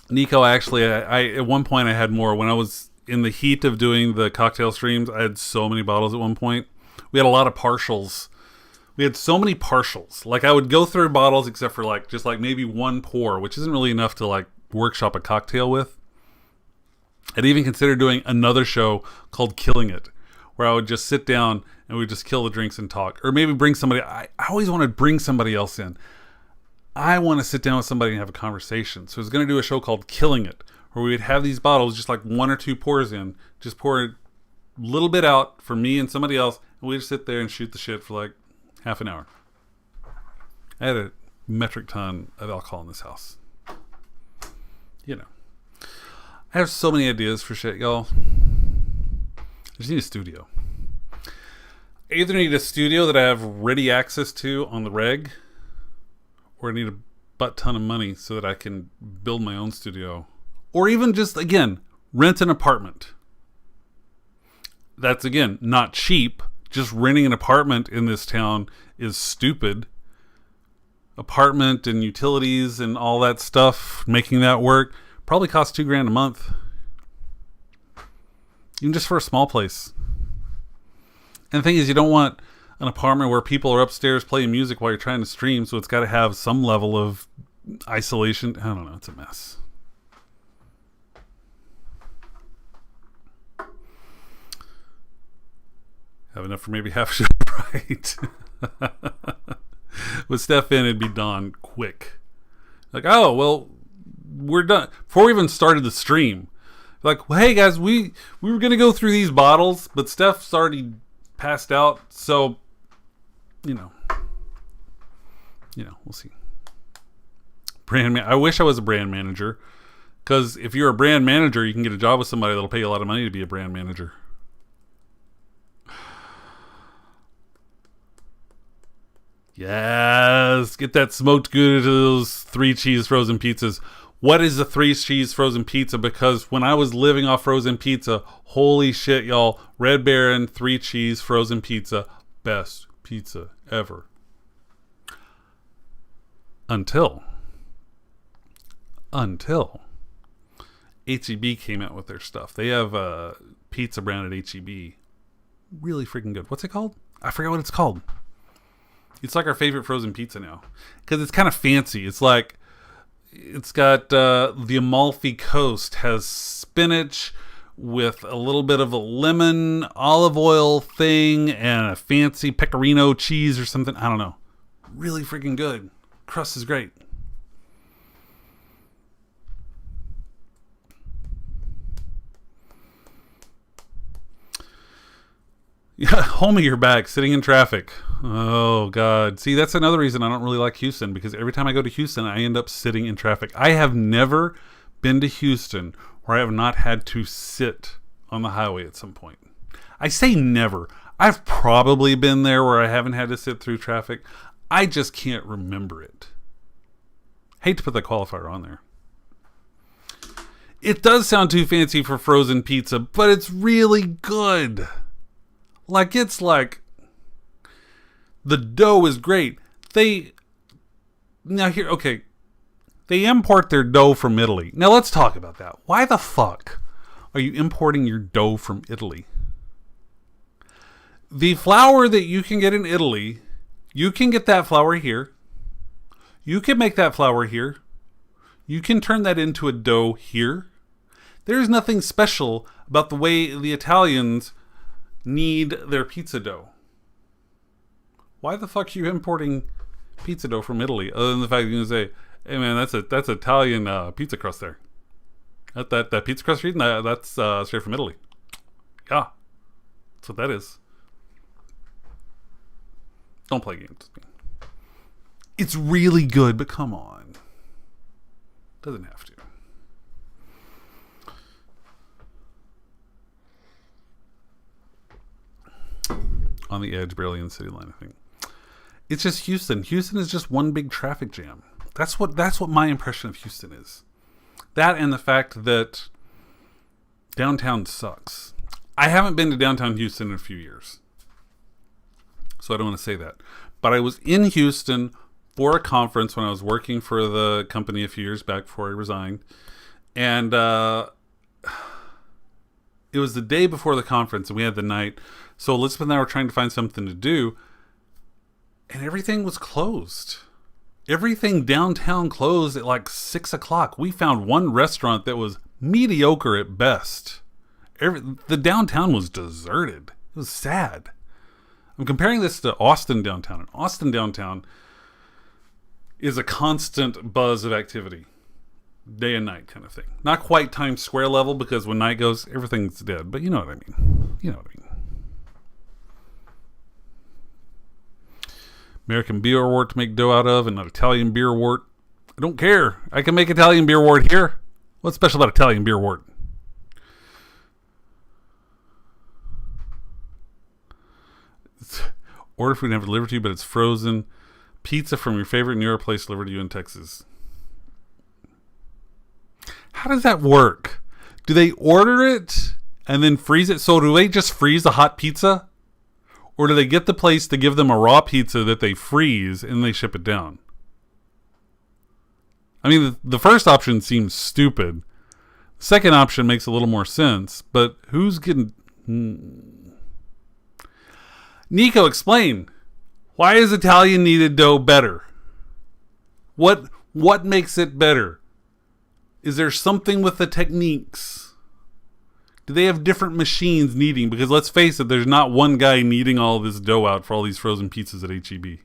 Nico, actually, I at one point I had more. When I was in the heat of doing the cocktail streams, I had so many bottles at one point. We had a lot of partials. We had so many partials. Like, I would go through bottles except for like just like maybe one pour, which isn't really enough to like workshop a cocktail with. I'd even consider doing another show called Killing It, where I would just sit down and we'd just kill the drinks and talk. Or maybe bring somebody. I always want to bring somebody else in. I want to sit down with somebody and have a conversation. So I was going to do a show called Killing It, where we would have these bottles, just like one or two pours in, just pour a little bit out for me and somebody else, and we'd just sit there and shoot the shit for like half an hour. I had a metric ton of alcohol in this house. You know. I have so many ideas for shit, y'all. I just need a studio. I either need a studio that I have ready access to on the reg, or I need a butt ton of money so that I can build my own studio. Or even just, again, rent an apartment. That's, again, not cheap. Just renting an apartment in this town is stupid. Apartment and utilities and all that stuff, making that work, probably costs $2,000 a month. Even just for a small place. And the thing is, you don't want an apartment where people are upstairs playing music while you're trying to stream, so it's got to have some level of isolation. I don't know, it's a mess. Have enough for maybe half a show, right? With Steph in, it'd be done quick. Like, oh, well, we're done. Before we even started the stream, like, well, hey guys, we were going to go through these bottles, but Steph's already passed out, so, you know, we'll see. I wish I was a brand manager, because if you're a brand manager, you can get a job with somebody that'll pay you a lot of money to be a brand manager. Yes, get that smoked good to those 3 cheese frozen pizzas. What is a 3 cheese frozen pizza? Because when I was living off frozen pizza, holy shit, y'all, Red Baron 3 cheese frozen pizza, best pizza ever. Until H-E-B came out with their stuff. They have a pizza brand at H-E-B. Really freaking good. What's it called? I forget what it's called. It's like our favorite frozen pizza now. Because it's kind of fancy. It's like, it's got the Amalfi Coast has spinach with a little bit of a lemon olive oil thing and a fancy pecorino cheese or something. I don't know. Really freaking good. Crust is great. Yeah, homie, you're back, sitting in traffic. Oh, God. See, that's another reason I don't really like Houston, because every time I go to Houston, I end up sitting in traffic. I have never been to Houston where I have not had to sit on the highway at some point. I say never. I've probably been there where I haven't had to sit through traffic. I just can't remember it. Hate to put that qualifier on there. It does sound too fancy for frozen pizza, but it's really good. It's like the dough is great. They import their dough from Italy. Now let's talk about that. Why the fuck are you importing your dough from Italy? The flour that you can get in Italy, you can get that flour here. You can make that flour here. You can turn that into a dough here. There's nothing special about the way the Italians need their pizza dough. Why the fuck are you importing pizza dough from Italy, other than the fact that you can say, hey man, that's Italian pizza crust there. That pizza crust you're eating, that's straight from Italy. Yeah, that's what that is. Don't play games with me. It's really good, but come on. Doesn't have to. On the edge, barely in the city line, I think. It's just Houston. Houston is just one big traffic jam. That's what my impression of Houston is. That and the fact that downtown sucks. I haven't been to downtown Houston in a few years, so I don't want to say that. But I was in Houston for a conference when I was working for the company a few years back before I resigned. And it was the day before the conference, and we had the night. So Elizabeth and I were trying to find something to do, and everything was closed. Everything downtown closed at like 6 o'clock. We found one restaurant that was mediocre at best. The downtown was deserted. It was sad. I'm comparing this to Austin downtown. And Austin downtown is a constant buzz of activity. Day and night kind of thing. Not quite Times Square level, because when night goes, everything's dead. But you know what I mean. You know what I mean. American beer wort to make dough out of, and not Italian beer wort. I don't care. I can make Italian beer wort here. What's special about Italian beer wort? Order food never delivered to you, but it's frozen. Pizza from your favorite New York place delivered to you in Texas. How does that work? Do they order it and then freeze it? So do they just freeze a hot pizza? Or do they get the place to give them a raw pizza that they freeze and they ship it down? I mean, the first option seems stupid. The second option makes a little more sense. But who's getting... Nico, explain. Why is Italian kneaded dough better? What makes it better? Is there something with the techniques? Do they have different machines kneading? Because let's face it, there's not one guy kneading all this dough out for all these frozen pizzas at H-E-B.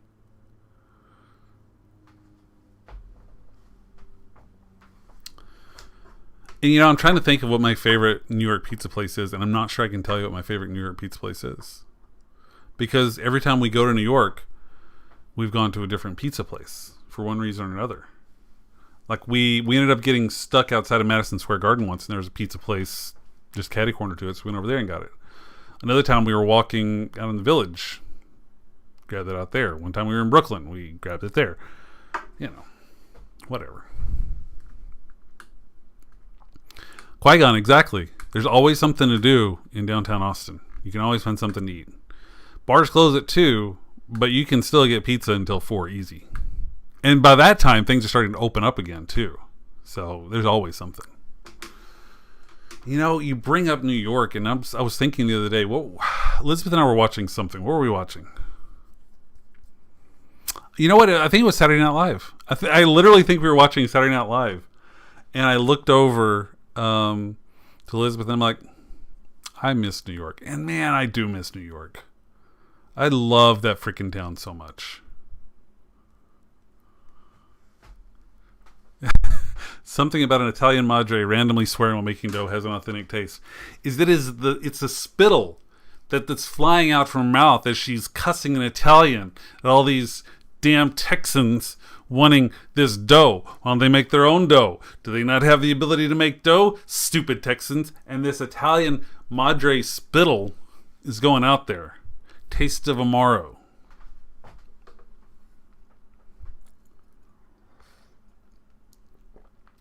And I'm trying to think of what my favorite New York pizza place is, and I'm not sure I can tell you what my favorite New York pizza place is. Because every time we go to New York, we've gone to a different pizza place for one reason or another. Like we ended up getting stuck outside of Madison Square Garden once, and there was a pizza place just catty corner to it, so we went over there and got it. Another time we were walking out in the Village, grabbed it out there. One time we were in Brooklyn, we grabbed it there. Whatever. Qui-Gon, exactly. There's always something to do in downtown Austin. You can always find something to eat. Bars close at 2, but you can still get pizza until 4 easy. And by that time, things are starting to open up again, too. So there's always something. You bring up New York, and I was thinking the other day, Elizabeth and I were watching something. What were we watching? You know what? I think it was Saturday Night Live. I literally think we were watching Saturday Night Live. And I looked over to Elizabeth, and I'm like, I miss New York. And man, I do miss New York. I love that freaking town so much. Something about an Italian madre randomly swearing while making dough has an authentic taste. It's a spittle that's flying out from her mouth as she's cussing in Italian at all these damn Texans wanting this dough. Why don't they make their own dough? Do they not have the ability to make dough? Stupid Texans. And this Italian madre spittle is going out there. Taste of Amaro.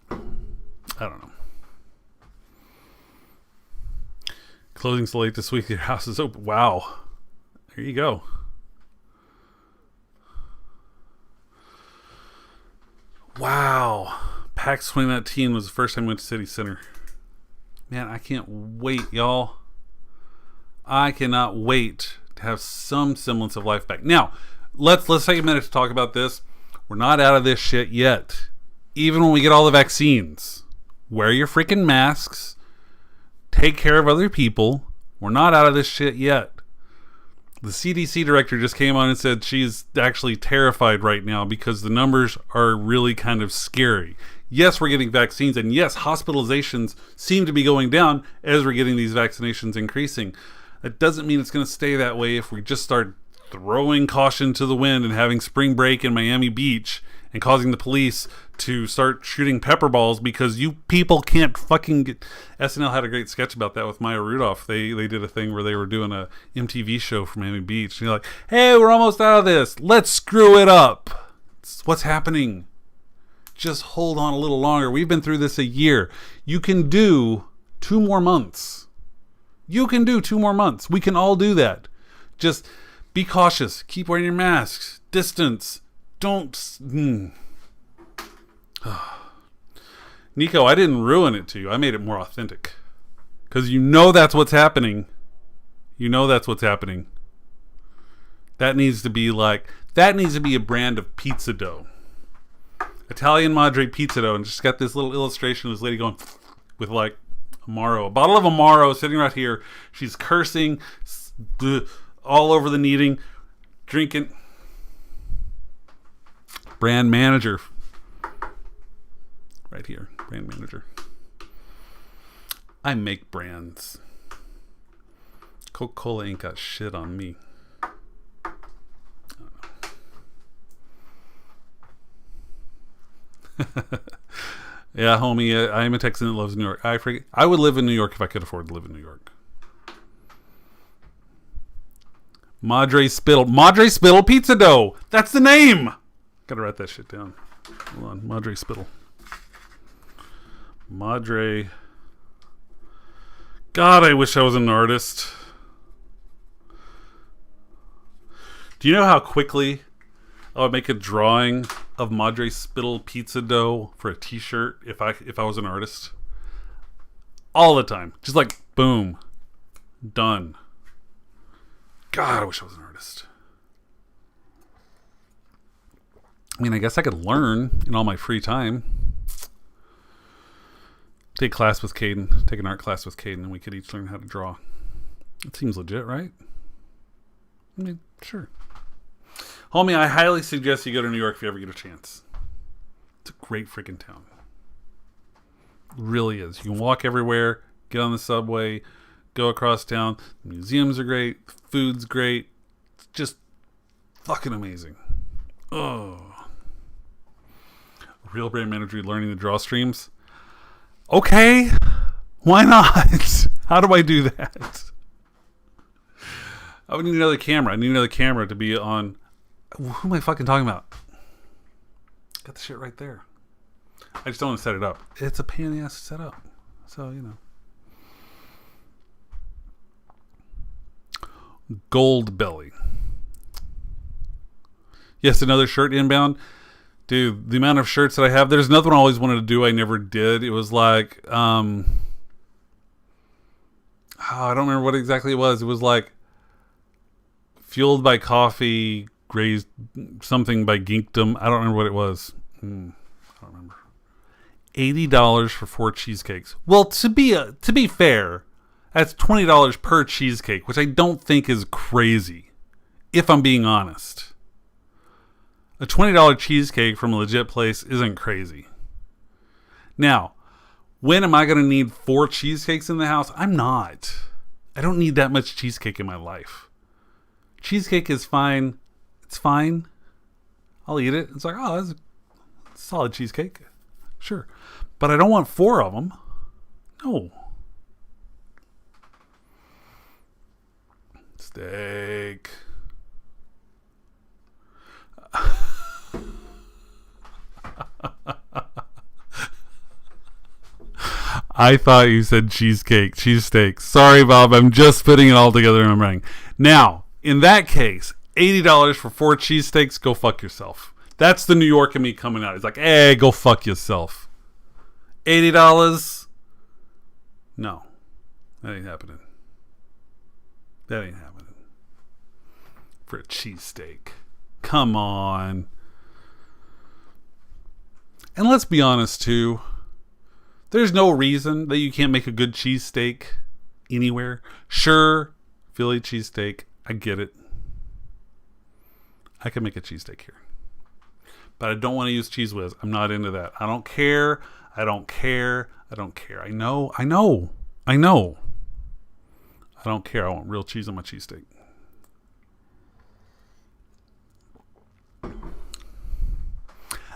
I don't know. Closing's late this week. Your house is open. Wow. There you go. Wow. PAX 2019 was the first time I went to City Center. Man, I can't wait, y'all. I cannot wait to have some semblance of life back. Now, let's take a minute to talk about this. We're not out of this shit yet. Even when we get all the vaccines. Wear your freaking masks. Take care of other people. We're not out of this shit yet. The CDC director just came on and said she's actually terrified right now because the numbers are really kind of scary. Yes, we're getting vaccines, and yes, hospitalizations seem to be going down as we're getting these vaccinations increasing. That doesn't mean it's going to stay that way if we just start throwing caution to the wind and having spring break in Miami Beach and causing the police to start shooting pepper balls because you people can't fucking get... SNL had a great sketch about that with Maya Rudolph. They did a thing where they were doing a MTV show from Miami Beach. And you're like, hey, we're almost out of this. Let's screw it up. It's what's happening. Just hold on a little longer. We've been through this a year. You can do 2 more months. You can do 2 more months. We can all do that. Just be cautious. Keep wearing your masks. Distance. Don't... Nico, I didn't ruin it to you. I made it more authentic. Because that's what's happening. That's what's happening. That needs to be a brand of pizza dough. Italian Madre pizza dough. And just got this little illustration of this lady going with like Amaro. A bottle of Amaro sitting right here. She's cursing all over the kneading. Drinking. Brand manager. Right here. Brand manager. I make brands. Coca-Cola ain't got shit on me. Yeah, homie, I am a Texan that loves New York. I would live in New York if I could afford to live in New York. Madre Spittle pizza dough. That's the name. Gotta write that shit down. Hold on, Madre Spittle. Madre. God, I wish I was an artist. Do you know how quickly I would make a drawing of Madre Spittle pizza dough for a t-shirt if I was an artist? All the time. Just like, boom. Done. God, I wish I was an artist. I mean, I guess I could learn in all my free time. Take class with Caden. Take an art class with Caden, and we could each learn how to draw. It seems legit, right? I mean, sure. Homie, I highly suggest you go to New York if you ever get a chance. It's a great freaking town. It really is. You can walk everywhere, get on the subway, go across town. The museums are great. The food's great. It's just fucking amazing. Oh. Real brand manager learning to draw streams. Okay. Why not? How do I do that? I would need another camera. I need another camera to be on. Who am I fucking talking about? Got the shit right there. I just don't want to set it up. It's a pain in the ass to set up. So, you know. Gold belly. Yes, another shirt inbound. Dude, the amount of shirts that I have. There's another one I always wanted to do. I never did. It was like, I don't remember what exactly it was. It was like fueled by coffee, grazed something by geekdom. I don't remember what it was. I don't remember. $80 for 4 cheesecakes. Well, to be fair, that's $20 per cheesecake, which I don't think is crazy, if I'm being honest. A $20 cheesecake from a legit place isn't crazy. Now, when am I going to need 4 cheesecakes in the house? I'm not. I don't need that much cheesecake in my life. Cheesecake is fine. It's fine. I'll eat it. It's like, oh, that's a solid cheesecake. Sure. But I don't want 4 of them. No. Steak. I thought you said cheesecake, cheesesteak. Sorry, Bob. I'm just putting it all together in my brain. Now, in that case, $80 for 4 cheesesteaks, go fuck yourself. That's the New York in me coming out. It's like, hey, go fuck yourself. $80? No. That ain't happening. That ain't happening. For a cheesesteak. Come on. And let's be honest, too. There's no reason that you can't make a good cheesesteak anywhere. Sure, Philly cheesesteak. I get it. I can make a cheesesteak here. But I don't want to use Cheese Whiz. I'm not into that. I don't care. I don't care. I don't care. I know. I don't care. I want real cheese on my cheesesteak.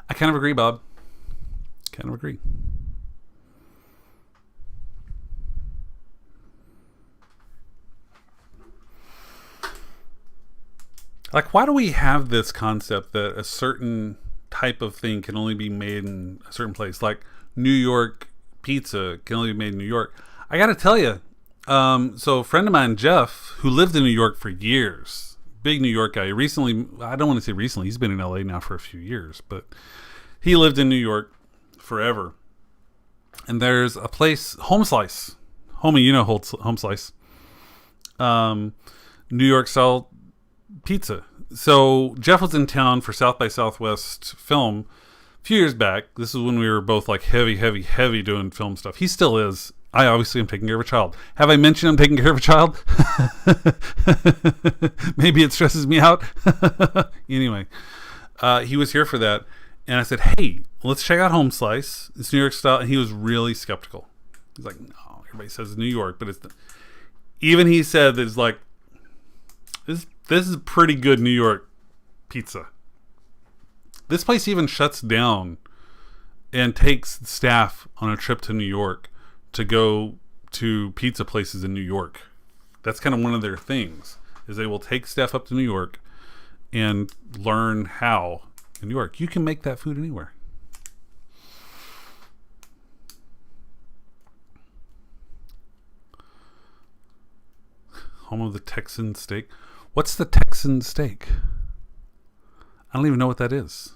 I kind of agree, Bob. Kind of agree. Like, why do we have this concept that a certain type of thing can only be made in a certain place? Like, New York pizza can only be made in New York. I got to tell you, so a friend of mine, Jeff, who lived in New York for years, big New York guy. Recently, I don't want to say recently, he's been in LA now for a few years, but he lived in New York forever. And there's a place, Home Slice. Homie, you know Home Slice. New York style pizza. So Jeff was in town for South by Southwest film a few years back. This is when we were both like heavy doing film stuff. He still is. I obviously am taking care of a child. Have I mentioned I'm taking care of a child? Maybe it stresses me out. Anyway, he was here for that. And I said, hey, let's check out Home Slice. It's New York style. And he was really skeptical. He's like, no, everybody says it's New York, but even he said that it's like, this is pretty good New York pizza. This place even shuts down and takes staff on a trip to New York to go to pizza places in New York. That's kind of one of their things, is they will take staff up to New York and learn how in New York. You can make that food anywhere. Home of the Texan steak. What's the Texan steak? I don't even know what that is.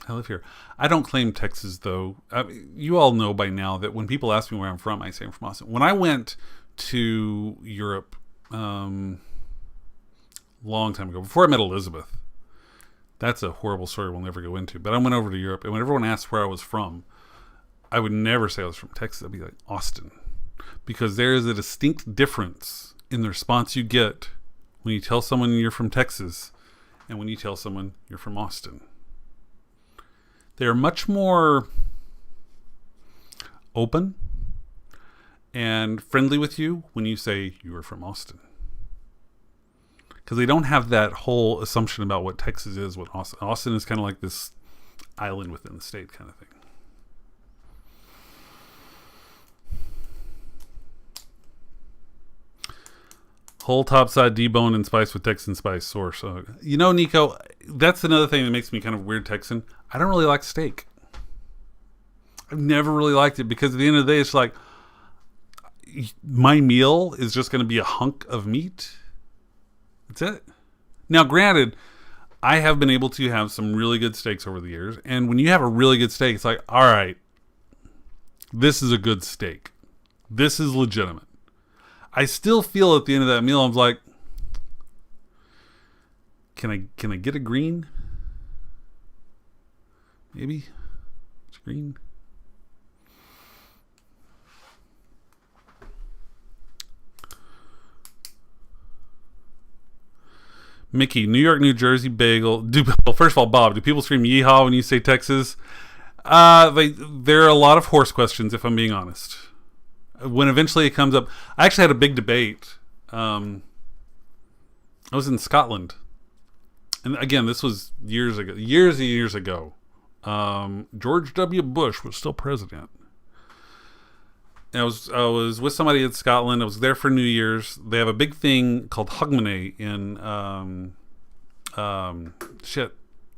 I live here. I don't claim Texas, though. You all know by now that when people ask me where I'm from, I say I'm from Austin. When I went to Europe long time ago, before I met Elizabeth, that's a horrible story we'll never go into, but I went over to Europe, and when everyone asked where I was from, I would never say I was from Texas. I'd be like, Austin. Because there is a distinct difference in the response you get when you tell someone you're from Texas and when you tell someone you're from Austin. They're much more open and friendly with you when you say you are from Austin. Because they don't have that whole assumption about what Texas is, what Austin. Austin is kind of like this island within the state kind of thing. Whole topside deboned and spiced with Texan spice source. You know, Nico, that's another thing that makes me kind of weird Texan. I don't really like steak. I've never really liked it because at the end of the day, it's like my meal is just going to be a hunk of meat. That's it. Now, granted, I have been able to have some really good steaks over the years. And when you have a really good steak, it's like, all right, this is a good steak. This is legitimate. I still feel at the end of that meal, I'm like, can I get a green? Maybe it's green. Mickey, New York, New Jersey bagel. Well, first of all, Bob, do people scream yeehaw when you say Texas? There are a lot of horse questions, if I'm being honest. When eventually it comes up, I actually had a big debate. I was in Scotland, and again, this was years and years ago. George W. Bush was still president. And I was with somebody in Scotland. I was there for New Year's. They have a big thing called Hogmanay in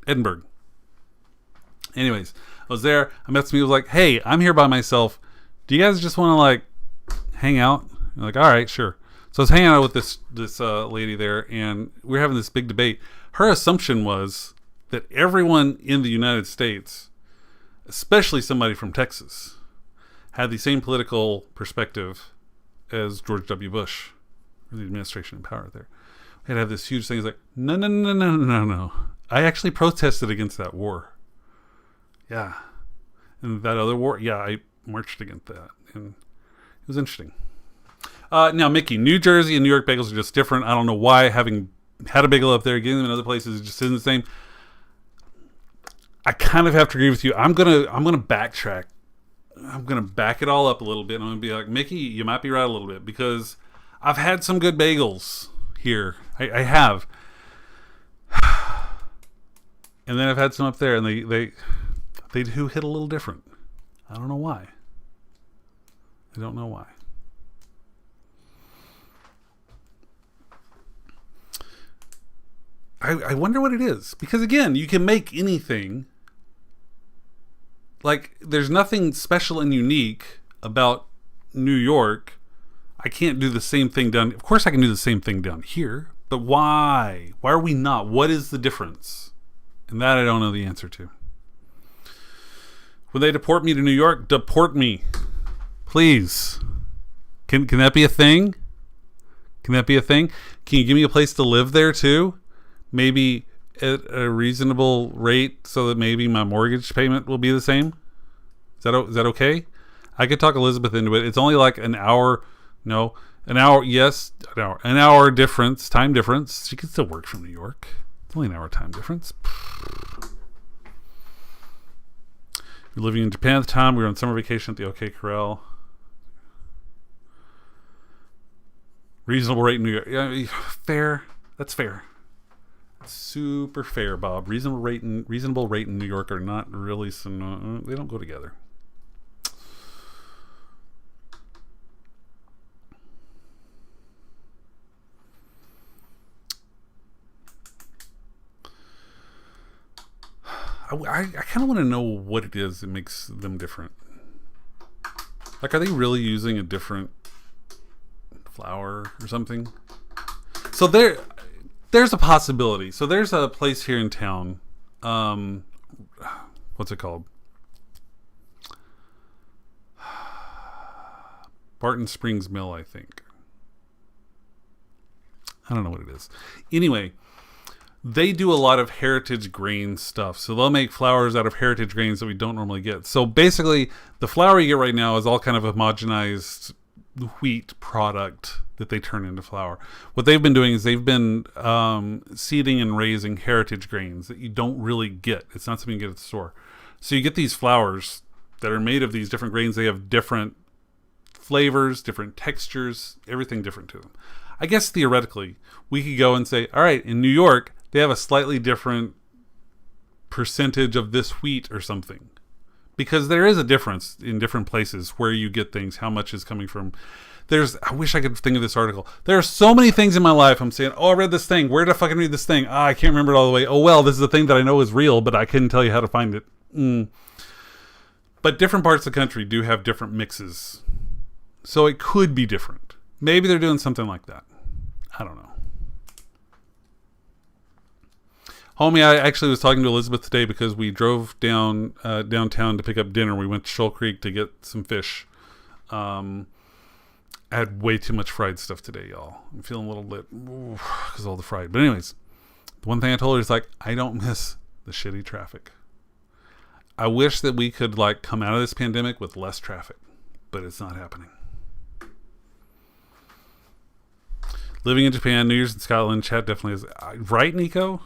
Edinburgh. Anyways, I was there. I met some people. I was like, hey, I'm here by myself. Do you guys just want to like hang out? I'm like, all right, sure. So I was hanging out with this lady there, and we were having this big debate. Her assumption was that everyone in the United States, especially somebody from Texas, had the same political perspective as George W. Bush, or the administration in power there. We had to have this huge thing. It's like, no. I actually protested against that war. Yeah. And that other war, yeah, I marched against that. And it was interesting. Now, Mickey, New Jersey and New York bagels are just different. I don't know why, having had a bagel up there, getting them in other places, it just isn't the same. I kind of have to agree with you. I'm gonna backtrack. I'm gonna back it all up a little bit. I'm gonna be like, Mickey, you might be right a little bit, because I've had some good bagels here. I have, and then I've had some up there, and they do hit a little different. I don't know why. I don't know why. I wonder what it is, because again, you can make anything. Like, there's nothing special and unique about New York. I can't do the same thing down. Of course I can do the same thing down here, but why? Why are we not? What is the difference? And that I don't know the answer to. When they deport me to New York, deport me. Please. Can that be a thing? Can that be a thing? Can you give me a place to live there too? Maybe at a reasonable rate so that maybe my mortgage payment will be the same? Is that okay? I could talk Elizabeth into it. It's only like an hour. No, an hour. Yes, an hour. An hour difference, time difference. She could still work from New York. It's only an hour time difference. We were living in Japan at the time. We were on summer vacation at the OK Corral. Reasonable rate in New York. Yeah, fair. That's fair. super fair, Bob. Reasonable rate in New York are not really they don't go together. I kind of want to know what it is that makes them different. Like, are they really using a different flour or something? So there's a possibility. So there's a place here in town. What's it called? Barton Springs Mill, I think. I don't know what it is. Anyway, they do a lot of heritage grain stuff. So they'll make flours out of heritage grains that we don't normally get. So basically, the flour you get right now is all kind of homogenized wheat product that they turn into flour. What they've been doing is they've been seeding and raising heritage grains that you don't really get. It's not something you get at the store. So you get these flours that are made of these different grains. They have different flavors, different textures, everything different to them. I guess theoretically, we could go and say, all right, in New York, they have a slightly different percentage of this wheat or something. Because there is a difference in different places where you get things, how much is coming from. I wish I could think of this article. There are so many things in my life I'm saying, oh, I read this thing. Where did I fucking read this thing? I can't remember it all the way. Oh, well, this is a thing that I know is real, but I couldn't tell you how to find it. But different parts of the country do have different mixes. So it could be different. Maybe they're doing something like that. I don't know. Homie, I actually was talking to Elizabeth today because we drove downtown to pick up dinner. We went to Shoal Creek to get some fish. I had way too much fried stuff today, y'all. I'm feeling a little lit because of all the fried. But anyways, the one thing I told her is like, I don't miss the shitty traffic. I wish that we could like come out of this pandemic with less traffic, but it's not happening. Living in Japan, New Year's in Scotland, chat definitely is. Right, Nico?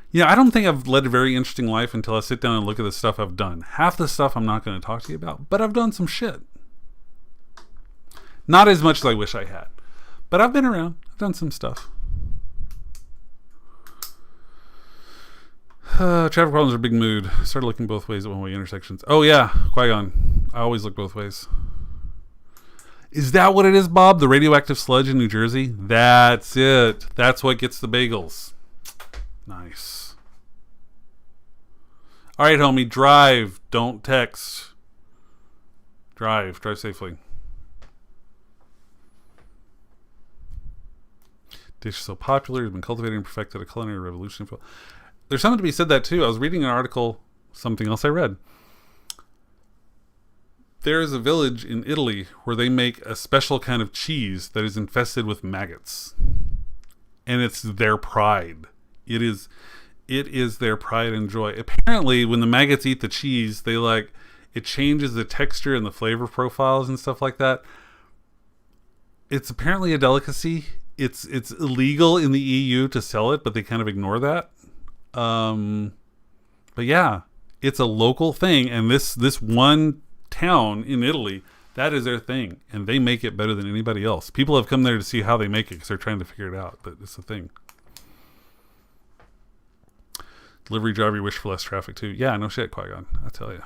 Yeah, I don't think I've led a very interesting life until I sit down and look at the stuff I've done. Half the stuff I'm not going to talk to you about, but I've done some shit. Not as much as I wish I had. But I've been around. I've done some stuff. Traffic problems are a big mood. Started looking both ways at one-way intersections. Oh yeah, Qui-Gon. I always look both ways. Is that what it is, Bob? The radioactive sludge in New Jersey? That's it. That's what gets the bagels. Nice. All right, homie. Drive. Don't text. Drive. Drive safely. Dish is so popular. It's been cultivated and perfected a culinary revolution. There's something to be said that too. I was reading an article, something else I read. There is a village in Italy where they make a special kind of cheese that is infested with maggots. And it's their pride. It is their pride and joy. Apparently, when the maggots eat the cheese, it changes the texture and the flavor profiles and stuff like that. It's apparently a delicacy. It's illegal in the EU to sell it, but they kind of ignore that. But yeah, it's a local thing, and this one town in Italy, that is their thing, and they make it better than anybody else. People have come there to see how they make it because they're trying to figure it out, but it's a thing. Delivery driver, you wish for less traffic too. Yeah, no shit, Qui-Gon, I tell you.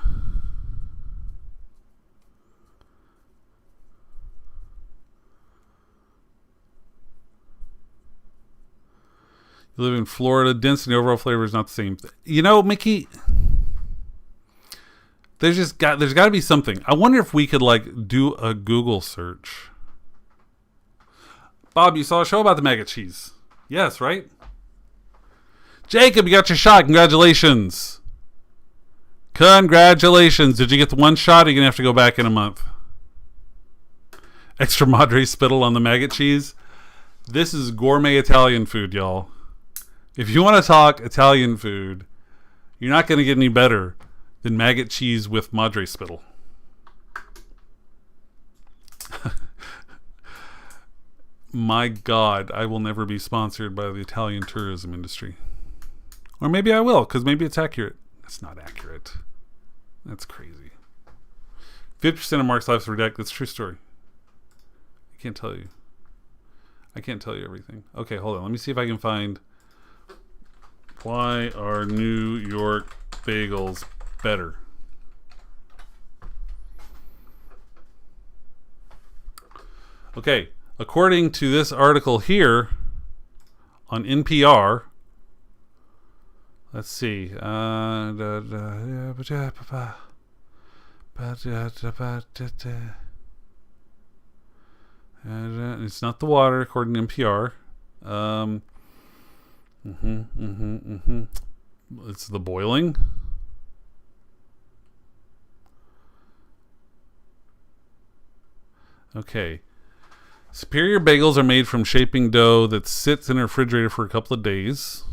You live in Florida, density overall flavor is not the same. You know, Mickey, there's got to be something. I wonder if we could do a Google search. Bob, you saw a show about the maggot cheese. Yes, right? Jacob, you got your shot. Congratulations. Congratulations. Did you get the one shot, or are you going to have to go back in a month? Extra Madre spittle on the maggot cheese. This is gourmet Italian food, y'all. If you want to talk Italian food, you're not going to get any better than maggot cheese with Madre spittle. My God, I will never be sponsored by the Italian tourism industry. Or maybe I will, because maybe it's accurate. It's not accurate. That's crazy. 50% of Mark's life is redacted. That's a true story. I can't tell you everything. Okay, hold on. Let me see if I can find Why are New York bagels better? Okay, according to this article here on NPR, let's see. It's not the water, according to NPR. It's the boiling. Okay. Superior bagels are made from shaping dough that sits in a refrigerator for a couple of days.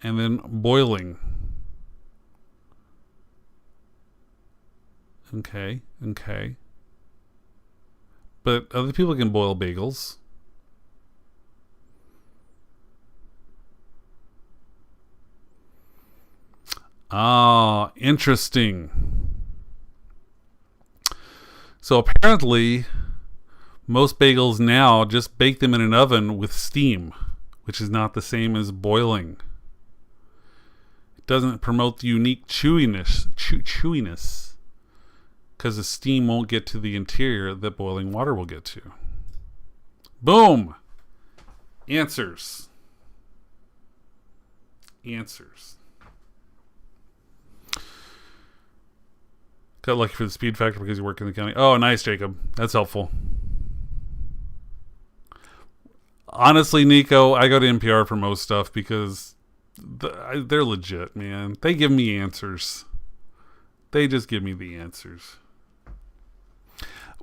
And then boiling. Okay. But other people can boil bagels. Ah, interesting. So apparently, most bagels now just bake them in an oven with steam, which is not the same as boiling. It doesn't promote the unique chewiness, because the steam won't get to the interior that boiling water will get to. Boom! Answers. Got lucky for the speed factor because you work in the county. Oh, nice, Jacob. That's helpful. Honestly, Nico, I go to NPR for most stuff because they're legit, man. They give me answers. They just give me the answers.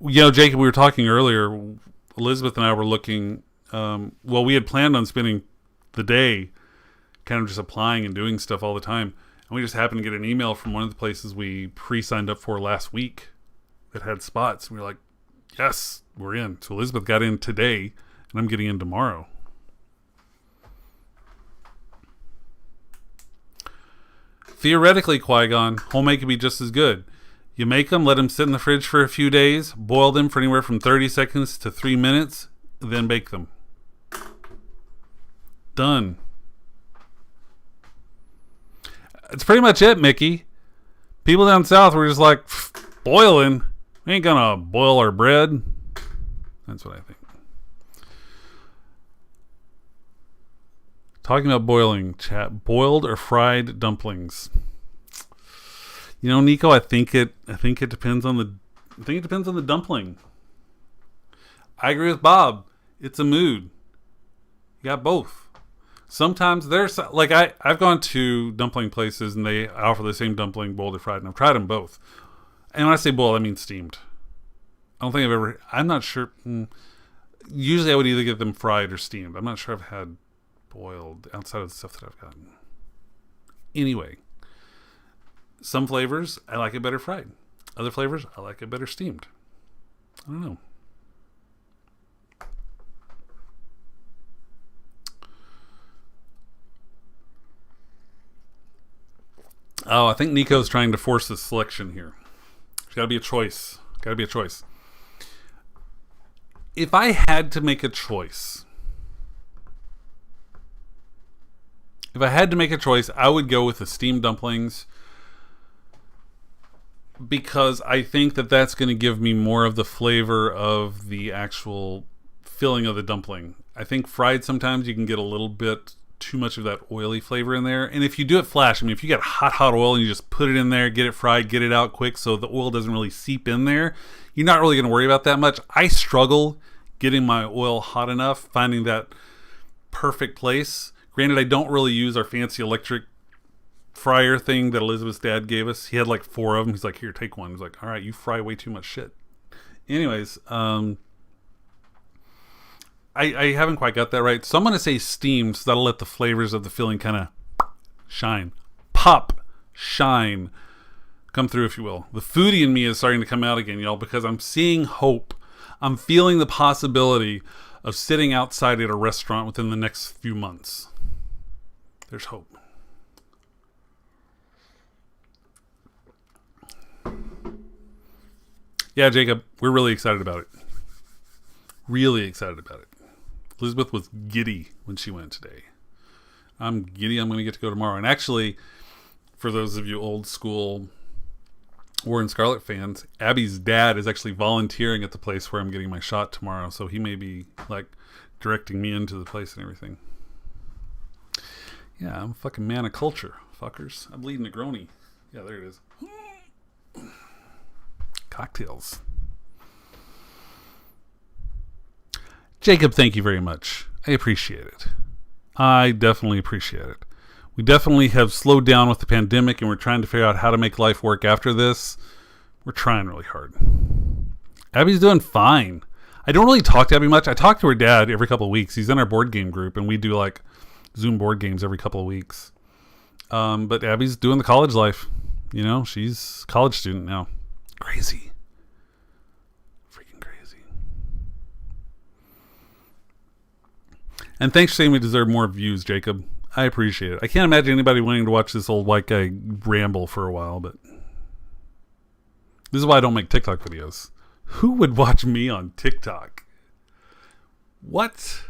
You know, Jacob, we were talking earlier. Elizabeth and I were looking. We had planned on spending the day kind of just applying and doing stuff all the time. And we just happened to get an email from one of the places we pre-signed up for last week that had spots. We were like, yes, we're in. So Elizabeth got in today, and I'm getting in tomorrow. Theoretically, Qui-Gon, homemade could be just as good. You make them, let them sit in the fridge for a few days, boil them for anywhere from 30 seconds to 3 minutes, then bake them. Done. That's pretty much it, Mickey. People down south were just like, boiling? We ain't gonna boil our bread. That's what I think. Talking about boiling, chat. Boiled or fried dumplings? You know, Nico, I think it depends on the dumpling. I agree with Bob. It's a mood. You got both. Sometimes there's like I've gone to dumpling places and they offer the same dumpling, boiled or fried, and I've tried them both. And when I say boiled, I mean steamed. I'm not sure. Usually I would either get them fried or steamed. I'm not sure I've had boiled outside of the stuff that I've gotten. Anyway, some flavors I like it better fried. Other flavors I like it better steamed. I don't know. Oh, I think Nico's trying to force the selection here. There's got to be a choice. If I had to make a choice, I would go with the steamed dumplings because I think that that's going to give me more of the flavor of the actual filling of the dumpling. I think fried sometimes you can get a little bit too much of that oily flavor in there. And if you do it flash, I mean, if you get hot oil and you just put it in there, get it fried, get it out quick so the oil doesn't really seep in there, you're not really going to worry about that much. I struggle getting my oil hot enough, finding that perfect place. Granted, I don't really use our fancy electric fryer thing that Elizabeth's dad gave us. He had like 4 of them. He's like, here, take one. He's like, all right, you fry way too much shit. Anyways, I haven't quite got that right. So I'm going to say steamed, so that'll let the flavors of the filling kind of shine. Pop, shine, come through, if you will. The foodie in me is starting to come out again, y'all, because I'm seeing hope. I'm feeling the possibility of sitting outside at a restaurant within the next few months. There's hope. Yeah, Jacob, we're really excited about it. Really excited about it. Elizabeth was giddy when she went today. I'm giddy. I'm going to get to go tomorrow. And actually, for those of you old school War and Scarlet fans, Abby's dad is actually volunteering at the place where I'm getting my shot tomorrow. So he may be like directing me into the place and everything. Yeah, I'm a fucking man of culture, fuckers. I'm leading a Negroni. Yeah, there it is. Cocktails. Jacob, thank you very much. I appreciate it. I definitely appreciate it. We definitely have slowed down with the pandemic, and we're trying to figure out how to make life work after this. We're trying really hard. Abby's doing fine. I don't really talk to Abby much. I talk to her dad every couple of weeks. He's in our board game group, and we do like Zoom board games every couple of weeks. But Abby's doing the college life. You know, she's a college student now. Crazy. Freaking crazy. And thanks for saying we deserve more views, Jacob. I appreciate it. I can't imagine anybody wanting to watch this old white guy ramble for a while, but this is why I don't make TikTok videos. Who would watch me on TikTok? What?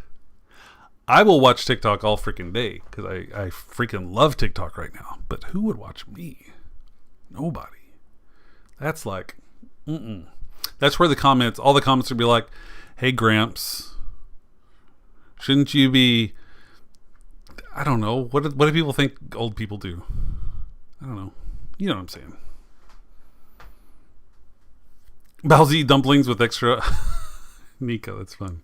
I will watch TikTok all freaking day because I freaking love TikTok right now. But who would watch me? Nobody. That's like, That's where all the comments would be like, hey, Gramps, shouldn't you be, I don't know, what do people think old people do? I don't know. You know what I'm saying. Balzi dumplings with extra Nika, that's fun.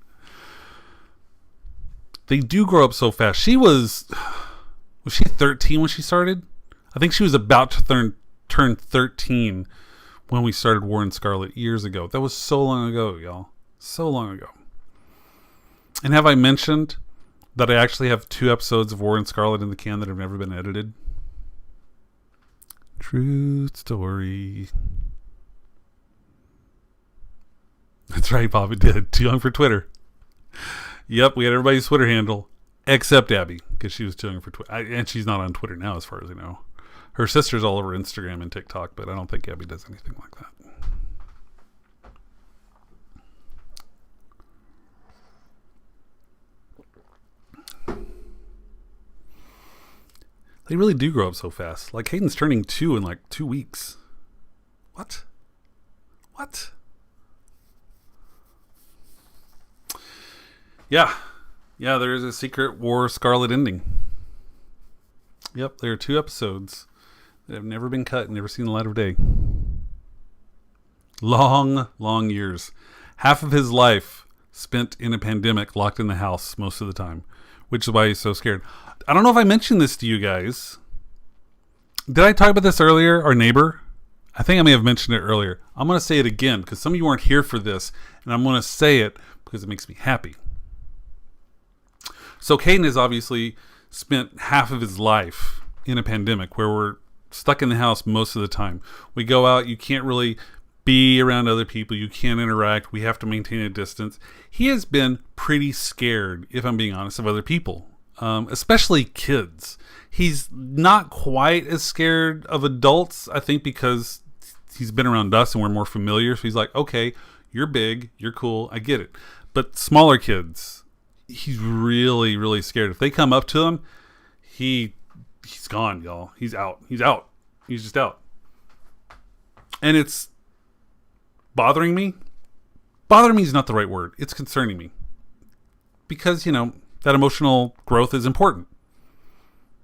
They do grow up so fast. Was she 13 when she started? I think she was about to turn 13 when we started War and Scarlet years ago. That was so long ago, y'all. So long ago. And have I mentioned that I actually have 2 episodes of War and Scarlet in the can that have never been edited? True story. That's right, Papa did. Too young for Twitter. Yep, we had everybody's Twitter handle except Abby because she was too young for Twitter. And she's not on Twitter now, as far as I know. Her sister's all over Instagram and TikTok, but I don't think Abby does anything like that. They really do grow up so fast. Like Hayden's turning 2 in like 2 weeks. What? Yeah, there is a secret War Scarlet ending. Yep, there are 2 episodes that have never been cut and never seen the light of day. Long years. Half of his life spent in a pandemic, locked in the house most of the time, which is why he's so scared. I don't know if I mentioned this to you guys. Did I talk about this earlier? Our neighbor? I think I may have mentioned it earlier. I'm going to say it again because some of you weren't here for this, and I'm going to say it because it makes me happy. So Caden has obviously spent half of his life in a pandemic where we're stuck in the house most of the time. We go out, you can't really be around other people, you can't interact, we have to maintain a distance. He has been pretty scared, if I'm being honest, of other people, especially kids. He's not quite as scared of adults, I think, because he's been around us and we're more familiar. So he's like, okay, you're big, you're cool, I get it. But smaller kids, he's really, really scared. If they come up to him, he's gone, y'all. He's out. He's just out. And it's bothering me. Bothering me is not the right word. It's concerning me. Because, that emotional growth is important.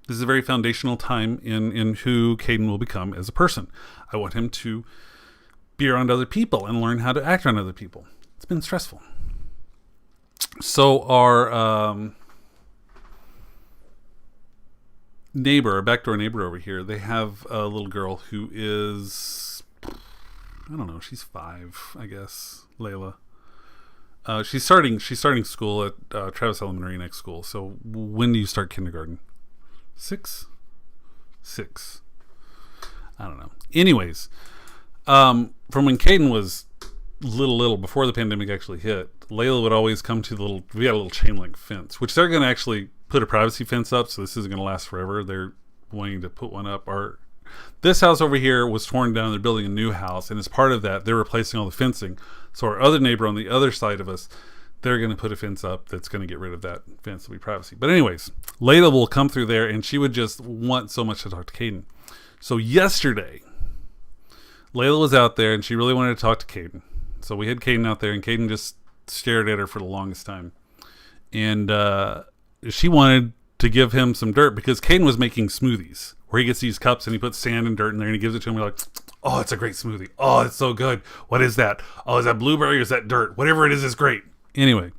This is a very foundational time in who Caden will become as a person. I want him to be around other people and learn how to act around other people. It's been stressful. So our backdoor neighbor over here, they have a little girl who is, I don't know, she's 5, I guess, Layla. She's starting school at Travis Elementary next school. So when do you start kindergarten? 6? I don't know. Anyways, from when Caden was little before the pandemic actually hit, Layla would always come to we had a little chain link fence, which they're going to actually put a privacy fence up, so this isn't going to last forever. They're wanting to put one up. This house over here was torn down. They're building a new house, and as part of that, they're replacing all the fencing. So our other neighbor on the other side of us, they're going to put a fence up that's going to get rid of that fence. It'll be privacy. But anyways, Layla will come through there, and she would just want so much to talk to Caden. So yesterday, Layla was out there, and she really wanted to talk to Caden. So we had Caden out there, and Caden just stared at her for the longest time. And she wanted to give him some dirt because Caden was making smoothies where he gets these cups and he puts sand and dirt in there and he gives it to him. We're like, oh, it's a great smoothie. Oh, it's so good. What is that? Oh, is that blueberry or is that dirt? Whatever it is, it's great. Anyway,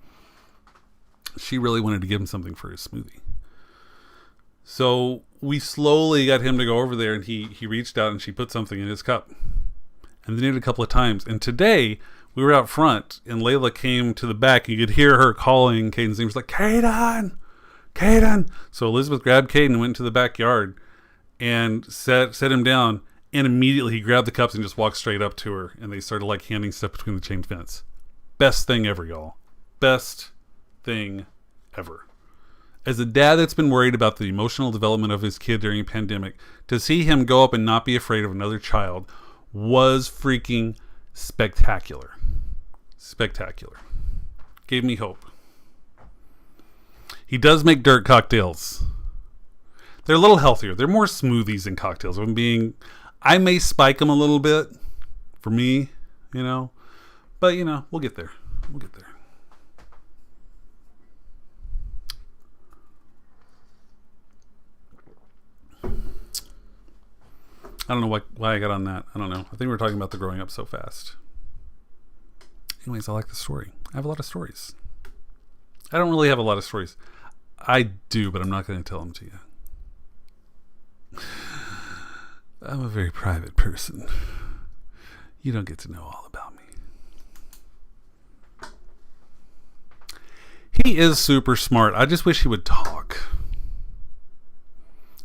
she really wanted to give him something for his smoothie. So we slowly got him to go over there, and he reached out and she put something in his cup. And they did it a couple of times. And today we were out front and Layla came to the back. You could hear her calling Caden's name. She was like, Caden, Caden. So Elizabeth grabbed Caden and went into the backyard and set him down. And immediately he grabbed the cups and just walked straight up to her. And they started like handing stuff between the chain fence. Best thing ever, y'all. Best thing ever. As a dad that's been worried about the emotional development of his kid during a pandemic, to see him go up and not be afraid of another child was freaking spectacular. Spectacular. Gave me hope. He does make dirt cocktails. They're a little healthier. They're more smoothies than cocktails. I may spike them a little bit for me, you know. But, you know, we'll get there. We'll get there. I don't know why I got on that. I don't know. I think we were talking about the growing up so fast. Anyways, I like the story. I have a lot of stories. I don't really have a lot of stories. I do, but I'm not going to tell them to you. I'm a very private person. You don't get to know all about me. He is super smart. I just wish he would talk.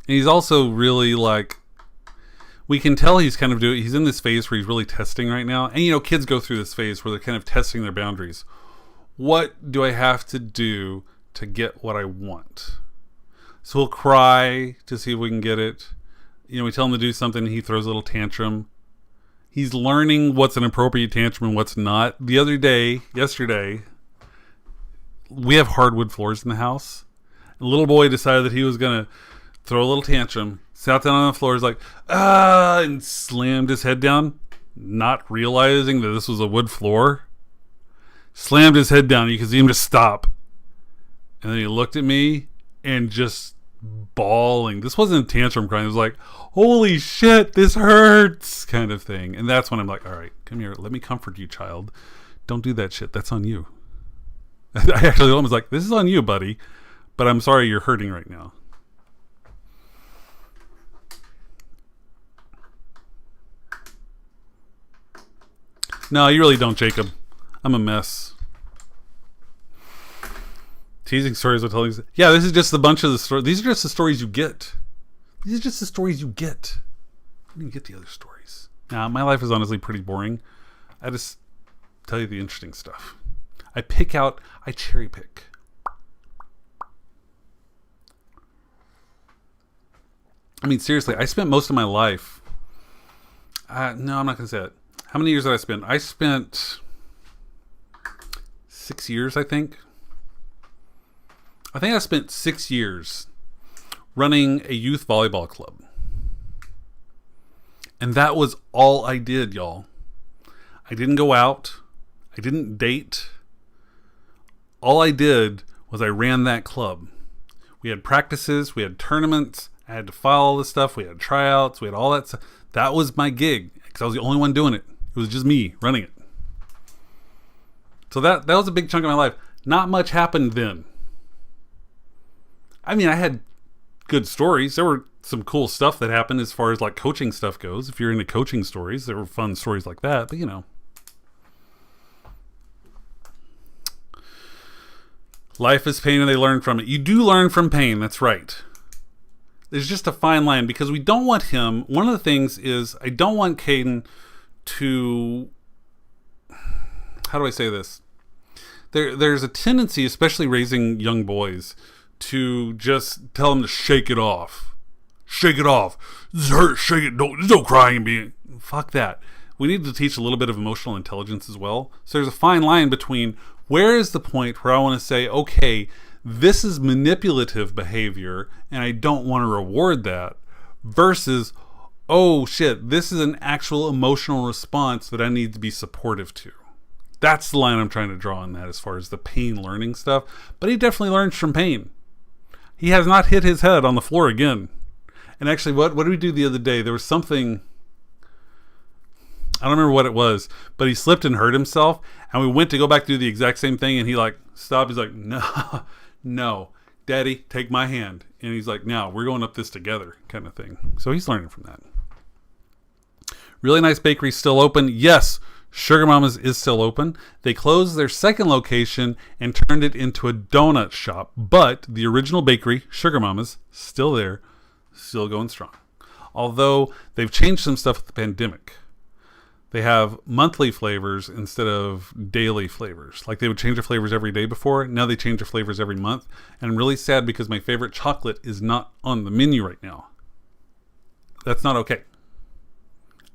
And he's also really like, we can tell he's kind of he's in this phase where he's really testing right now. And, you know, kids go through this phase where they're kind of testing their boundaries. What do I have to do to get what I want? So he'll cry to see if we can get it. You know, we tell him to do something and he throws a little tantrum. He's learning what's an appropriate tantrum and what's not. Yesterday, we have hardwood floors in the house. The little boy decided that he was going to throw a little tantrum, sat down on the floor, was like, and slammed his head down, not realizing that this was a wood floor. Slammed his head down. You could see him just stop. And then he looked at me and just bawling. This wasn't a tantrum crying. It was like, holy shit, this hurts kind of thing. And that's when I'm like, all right, come here. Let me comfort you, child. Don't do that shit. That's on you. I actually was like, this is on you, buddy. But I'm sorry you're hurting right now. No, you really don't, Jacob. I'm a mess. Teasing stories with telling. Yeah, this is just a bunch of the stories. These are just the stories you get. These are just the stories you get. You didn't get the other stories. Now, my life is honestly pretty boring. I just tell you the interesting stuff. I cherry pick. I mean, seriously, I spent most of my life. No, I'm not going to say it. How many years did I spend? I spent 6 years, I think. I spent 6 years running a youth volleyball club. And that was all I did, y'all. I didn't go out. I didn't date. All I did was I ran that club. We had practices. We had tournaments. I had to file all this stuff. We had tryouts. We had all that stuff. That was my gig because I was the only one doing it. It was just me running it. So that was a big chunk of my life. Not much happened then. I mean, I had good stories. There were some cool stuff that happened as far as like coaching stuff goes. If you're into coaching stories, there were fun stories like that. But, you know. Life is pain and they learn from it. You do learn from pain. That's right. There's just a fine line because we don't want him. One of the things is I don't want Caden to, how do I say this? There's a tendency, especially raising young boys, to just tell them to shake it off. Shake it off. This hurts. Shake it. There's no crying and being. Fuck that. we need to teach a little bit of emotional intelligence as well. So there's a fine line between where is the point where I want to say, okay, this is manipulative behavior and I don't want to reward that, versus, oh shit, this is an actual emotional response that I need to be supportive to. That's the line I'm trying to draw on that as far as the pain learning stuff. But he definitely learns from pain. He has not hit his head on the floor again. And actually, what did we do the other day? There was something, I don't remember what it was, but he slipped and hurt himself. And we went to go back to do the exact same thing. And he like stopped. He's like, no, Daddy, take my hand. And he's like, no, we're going up this together, kind of thing. So he's learning from that. Really Nice Bakery still open. Yes, Sugar Mama's is still open. They closed their second location and turned it into a donut shop. But the original bakery, Sugar Mama's, still there, still going strong. Although they've changed some stuff with the pandemic. They have monthly flavors instead of daily flavors. Like they would change their flavors every day before. Now they change their flavors every month. And I'm really sad because my favorite chocolate is not on the menu right now. That's not okay.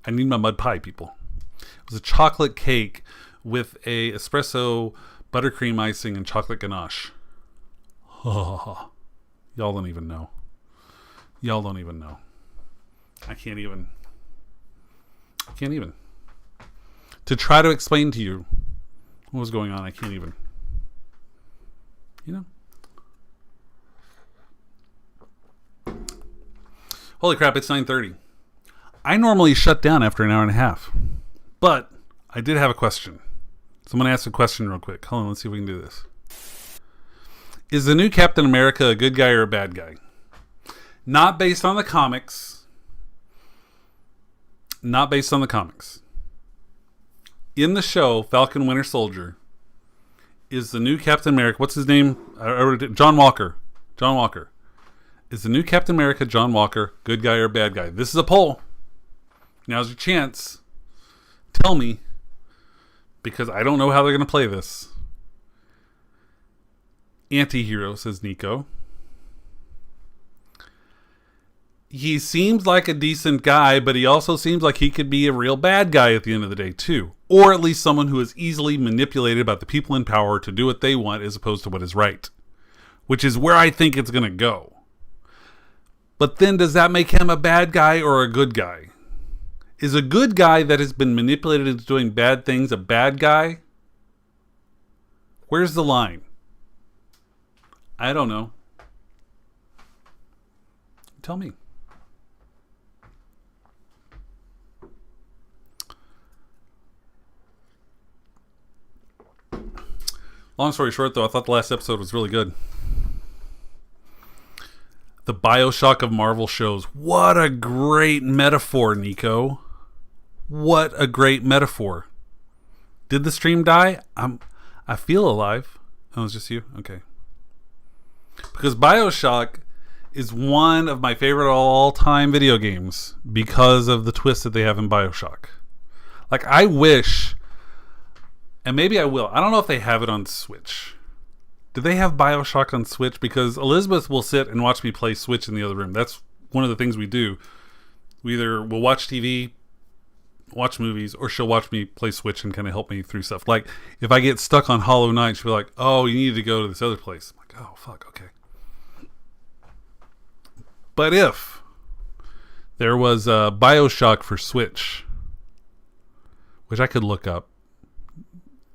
I need my mud pie, people. It was a chocolate cake with a espresso buttercream icing and chocolate ganache. Oh, y'all don't even know. Y'all don't even know. I can't even. To try to explain to you what was going on, I can't even. You know? Holy crap, it's 9:30. I normally shut down after an hour and a half. But I did have a question. So I'm going to ask a question real quick. Hold on, let's see if we can do this. Is the new Captain America a good guy or a bad guy? Not based on the comics. Not based on the comics. In the show, Falcon Winter Soldier, is the new Captain America, what's his name? John Walker. John Walker. Is the new Captain America, John Walker, good guy or bad guy? This is a poll. Now's your chance. Tell me, because I don't know how they're going to play this. Anti-hero, says Nico. He seems like a decent guy, but he also seems like he could be a real bad guy at the end of the day, too. Or at least someone who is easily manipulated by the people in power to do what they want as opposed to what is right. Which is where I think it's going to go. But then does that make him a bad guy or a good guy? Is a good guy that has been manipulated into doing bad things a bad guy? Where's the line? I don't know. Tell me. Long story short, though, I thought the last episode was really good. The BioShock of Marvel shows. What a great metaphor, Nico. What a great metaphor. Did the stream die? I feel alive. Oh, it's just you? Okay. Because BioShock is one of my favorite all-time video games because of the twist that they have in BioShock. Like, I wish, and maybe I will, I don't know if they have it on Switch. Do they have BioShock on Switch? Because Elizabeth will sit and watch me play Switch in the other room. That's one of the things we do. We'll watch TV, watch movies, or she'll watch me play Switch and kind of help me through stuff. Like, if I get stuck on Hollow Knight, she'll be like, oh, you need to go to this other place. I'm like, oh, fuck, okay. But if there was a BioShock for Switch, which I could look up.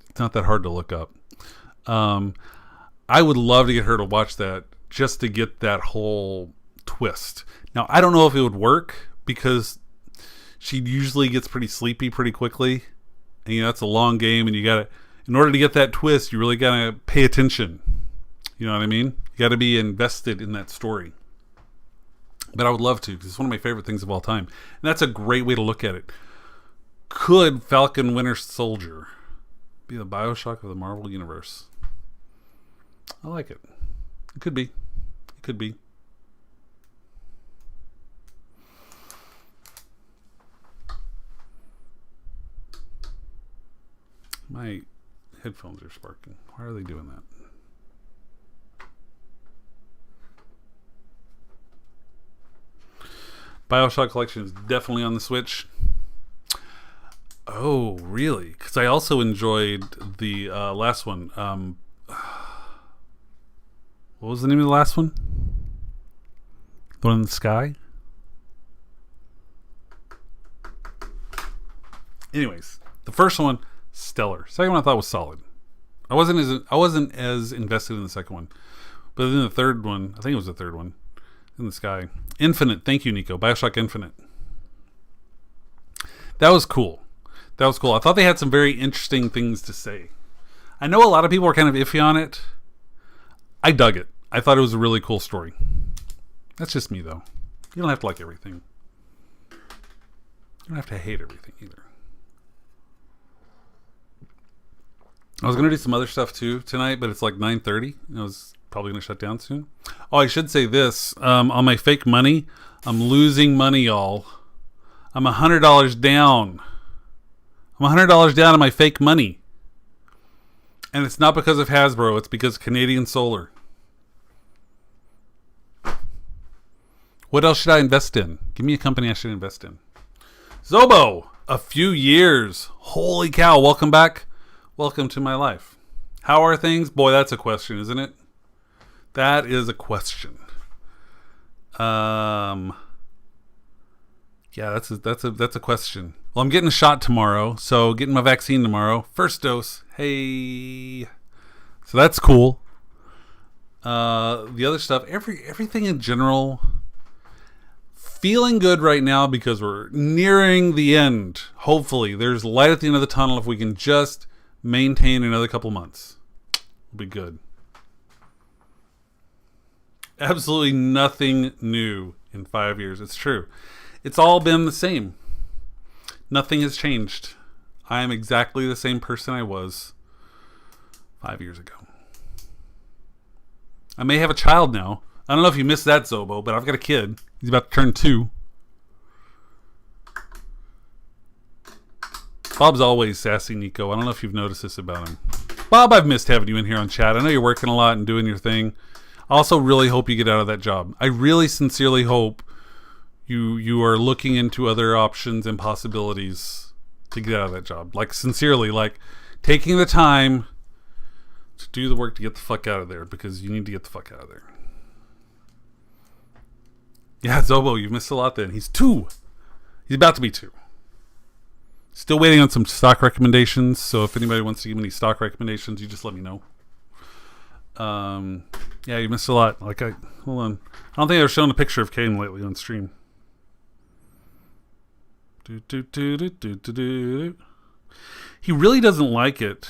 It's not that hard to look up. I would love to get her to watch that just to get that whole twist. Now, I don't know if it would work because she usually gets pretty sleepy pretty quickly. And, you know, it's a long game and you gotta, in order to get that twist, you really gotta pay attention. You know what I mean? You gotta be invested in that story. But I would love to because it's one of my favorite things of all time. And that's a great way to look at it. Could Falcon Winter Soldier be the BioShock of the Marvel Universe? I like it. It could be. It could be. My headphones are sparking. Why are they doing that? BioShock Collection is definitely on the Switch. Oh, really? Because I also enjoyed the last one. What was the name of the last one? The one in the sky? Anyways, the first one, stellar. Second one I thought was solid. I wasn't as invested in the second one. But then the third one, I think it was the third one, in the sky. Infinite, thank you, Nico. BioShock Infinite. That was cool. I thought they had some very interesting things to say. I know a lot of people were kind of iffy on it. I dug it. I thought it was a really cool story. That's just me, though. You don't have to like everything. You don't have to hate everything either. I was going to do some other stuff too tonight, but it's like 9:30. I was probably going to shut down soon. Oh, I should say this. On my fake money, I'm losing money, y'all. I'm $100 down. I'm $100 down on my fake money. And it's not because of Hasbro. It's because of Canadian Solar. What else should I invest in? Give me a company I should invest in. Zobo, a few years. Holy cow. Welcome back. Welcome to my life. How are things? Boy, that's a question, isn't it? That is a question. Yeah, that's a question. Well, I'm getting a shot tomorrow, so getting my vaccine tomorrow. First dose. Hey. So that's cool. The other stuff, everything in general, feeling good right now because we're nearing the end. Hopefully, there's light at the end of the tunnel if we can just maintain another couple months. It'll be good. Absolutely nothing new in 5 years. It's true. It's all been the same. Nothing has changed. I am exactly the same person I was 5 years ago. I may have a child now. I don't know if you missed that, Zobo, but I've got a kid. He's about to turn 2. Bob's always sassy, Nico. I don't know if you've noticed this about him. Bob, I've missed having you in here on chat. I know you're working a lot and doing your thing. I also really hope you get out of that job. I really sincerely hope you are looking into other options and possibilities to get out of that job. Like, sincerely, like, taking the time to do the work to get the fuck out of there, because you need to get the fuck out of there. Yeah, Zobo, you've missed a lot then. He's 2. He's about to be 2. Still waiting on some stock recommendations, so if anybody wants to give me any stock recommendations, you just let me know. Yeah, you missed a lot. Hold on. I don't think I've shown a picture of Caden lately on stream. He really doesn't like it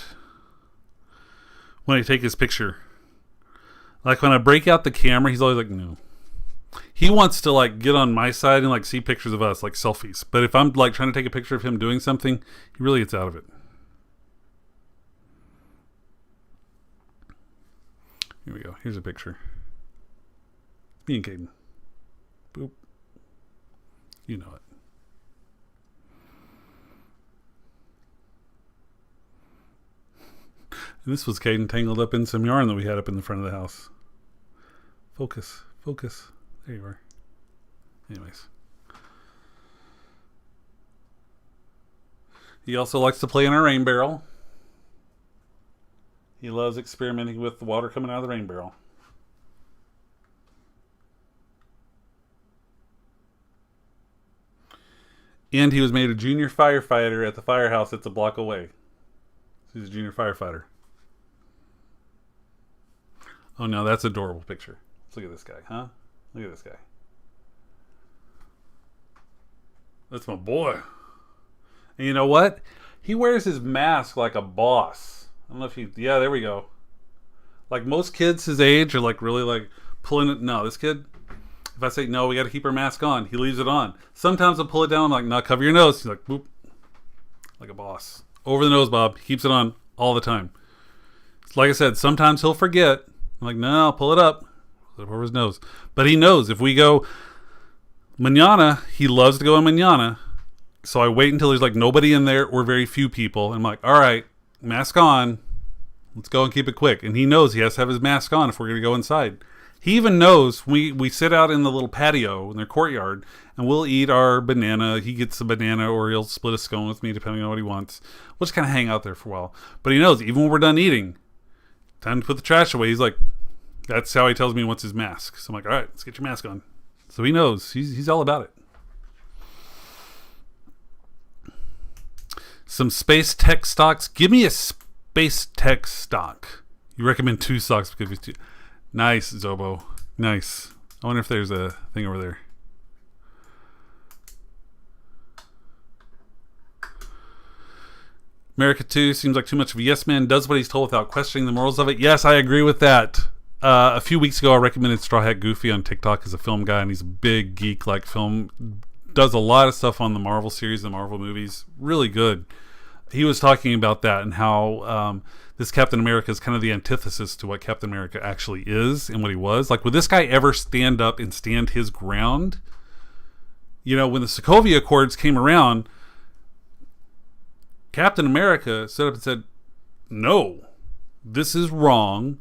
when I take his picture. Like, when I break out the camera, he's always like, no. He wants to, like, get on my side and, like, see pictures of us, like selfies. But if I'm, like, trying to take a picture of him doing something, he really gets out of it. Here we go. Here's a picture. Me and Caden. Boop. You know it. And this was Caden tangled up in some yarn that we had up in the front of the house. Focus. Focus. There you are. Anyways. He also likes to play in our rain barrel. He loves experimenting with the water coming out of the rain barrel. And he was made a junior firefighter at the firehouse that's a block away. So he's a junior firefighter. Oh, no, that's an adorable picture. Let's look at this guy, huh? Look at this guy. That's my boy. And you know what? He wears his mask like a boss. I don't know if he... Yeah, there we go. Like, most kids his age are, like, really, like, pulling it... No, this kid... If I say, no, we got to keep our mask on, he leaves it on. Sometimes I'll pull it down. I'm like, no, cover your nose. He's like, boop. Like a boss. Over the nose, Bob. He keeps it on all the time. Like I said, sometimes he'll forget. I'm like, no, pull it up. Over his nose. But he knows if we go mañana, he loves to go on mañana. So I wait until there's like nobody in there or very few people. And I'm like, all right, mask on. Let's go and keep it quick. And he knows he has to have his mask on if we're going to go inside. He even knows we sit out in the little patio in their courtyard and we'll eat our banana. He gets a banana or he'll split a scone with me depending on what he wants. We'll just kind of hang out there for a while. But he knows even when we're done eating, time to put the trash away. He's like, that's how he tells me he wants his mask. So I'm like, all right, let's get your mask on. So he knows. He's all about it. Some space tech stocks. Give me a space tech stock. You recommend 2 stocks because it's 2. Nice, Zobo. Nice. I wonder if there's a thing over there. America 2 seems like too much of a yes man. Does what he's told without questioning the morals of it. Yes, I agree with that. A few weeks ago, I recommended Straw Hat Goofy on TikTok as a film guy, and he's a big geek like film. Does a lot of stuff on the Marvel series, the Marvel movies. Really good. He was talking about that and how this Captain America is kind of the antithesis to what Captain America actually is and what he was. Like, would this guy ever stand up and stand his ground? You know, when the Sokovia Accords came around, Captain America stood up and said, no, this is wrong.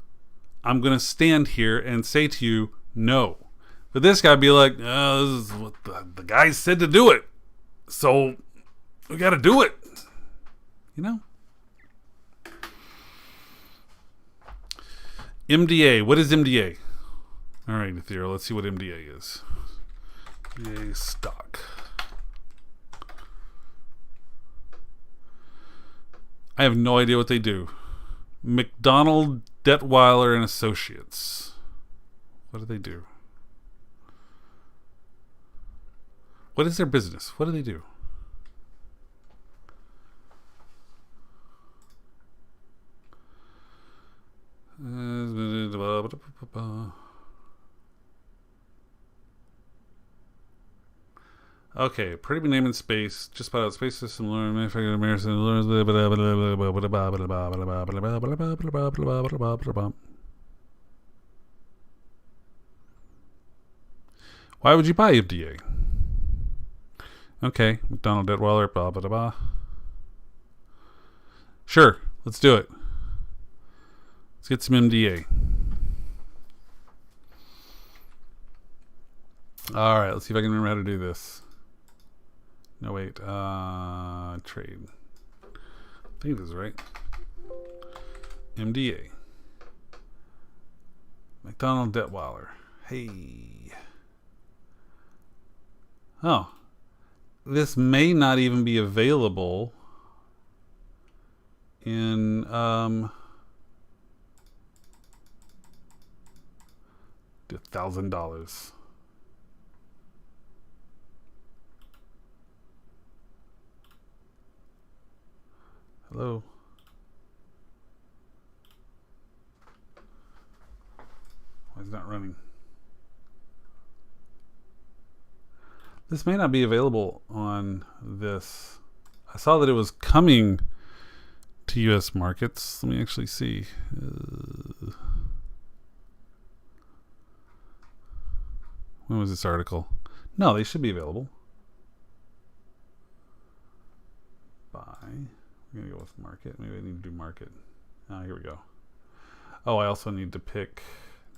I'm going to stand here and say to you, no. But this guy would be like, oh, this is what the guy said to do it. So we got to do it. You know? MDA. What is MDA? All right, Ethereal. Let's see what MDA is. MDA stock. I have no idea what they do. McDonald, Detweiler, and Associates. What do they do? What is their business? What do they do? Okay, pretty big name in space. Just about space system. Learn manufacturing American. Why would you buy FDA? Okay, McDonald Detweiler. Blah blah blah. Sure, let's do it. Let's get some MDA. All right, let's see if I can remember how to do this. No, wait. Trade. I think this is right. MDA. McDonald Detweiler. Hey. Oh. This may not even be available in $1,000. Hello. Why is it not running? This may not be available on this. I saw that it was coming to U.S. markets. Let me actually see. When was this article? No, they should be available. Buy. We're going to go with market. Maybe I need to do market. Ah, here we go. Oh, I also need to pick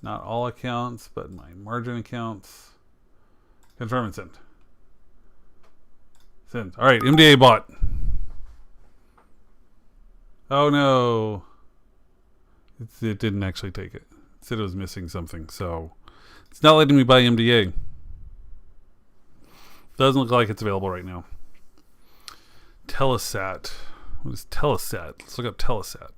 not all accounts, but my margin accounts. Confirm and send. Send. All right, MDA bought. Oh no. It didn't actually take it. It said it was missing something, so it's not letting me buy MDA. Doesn't look like it's available right now. Telesat. What is Telesat? Let's look up Telesat.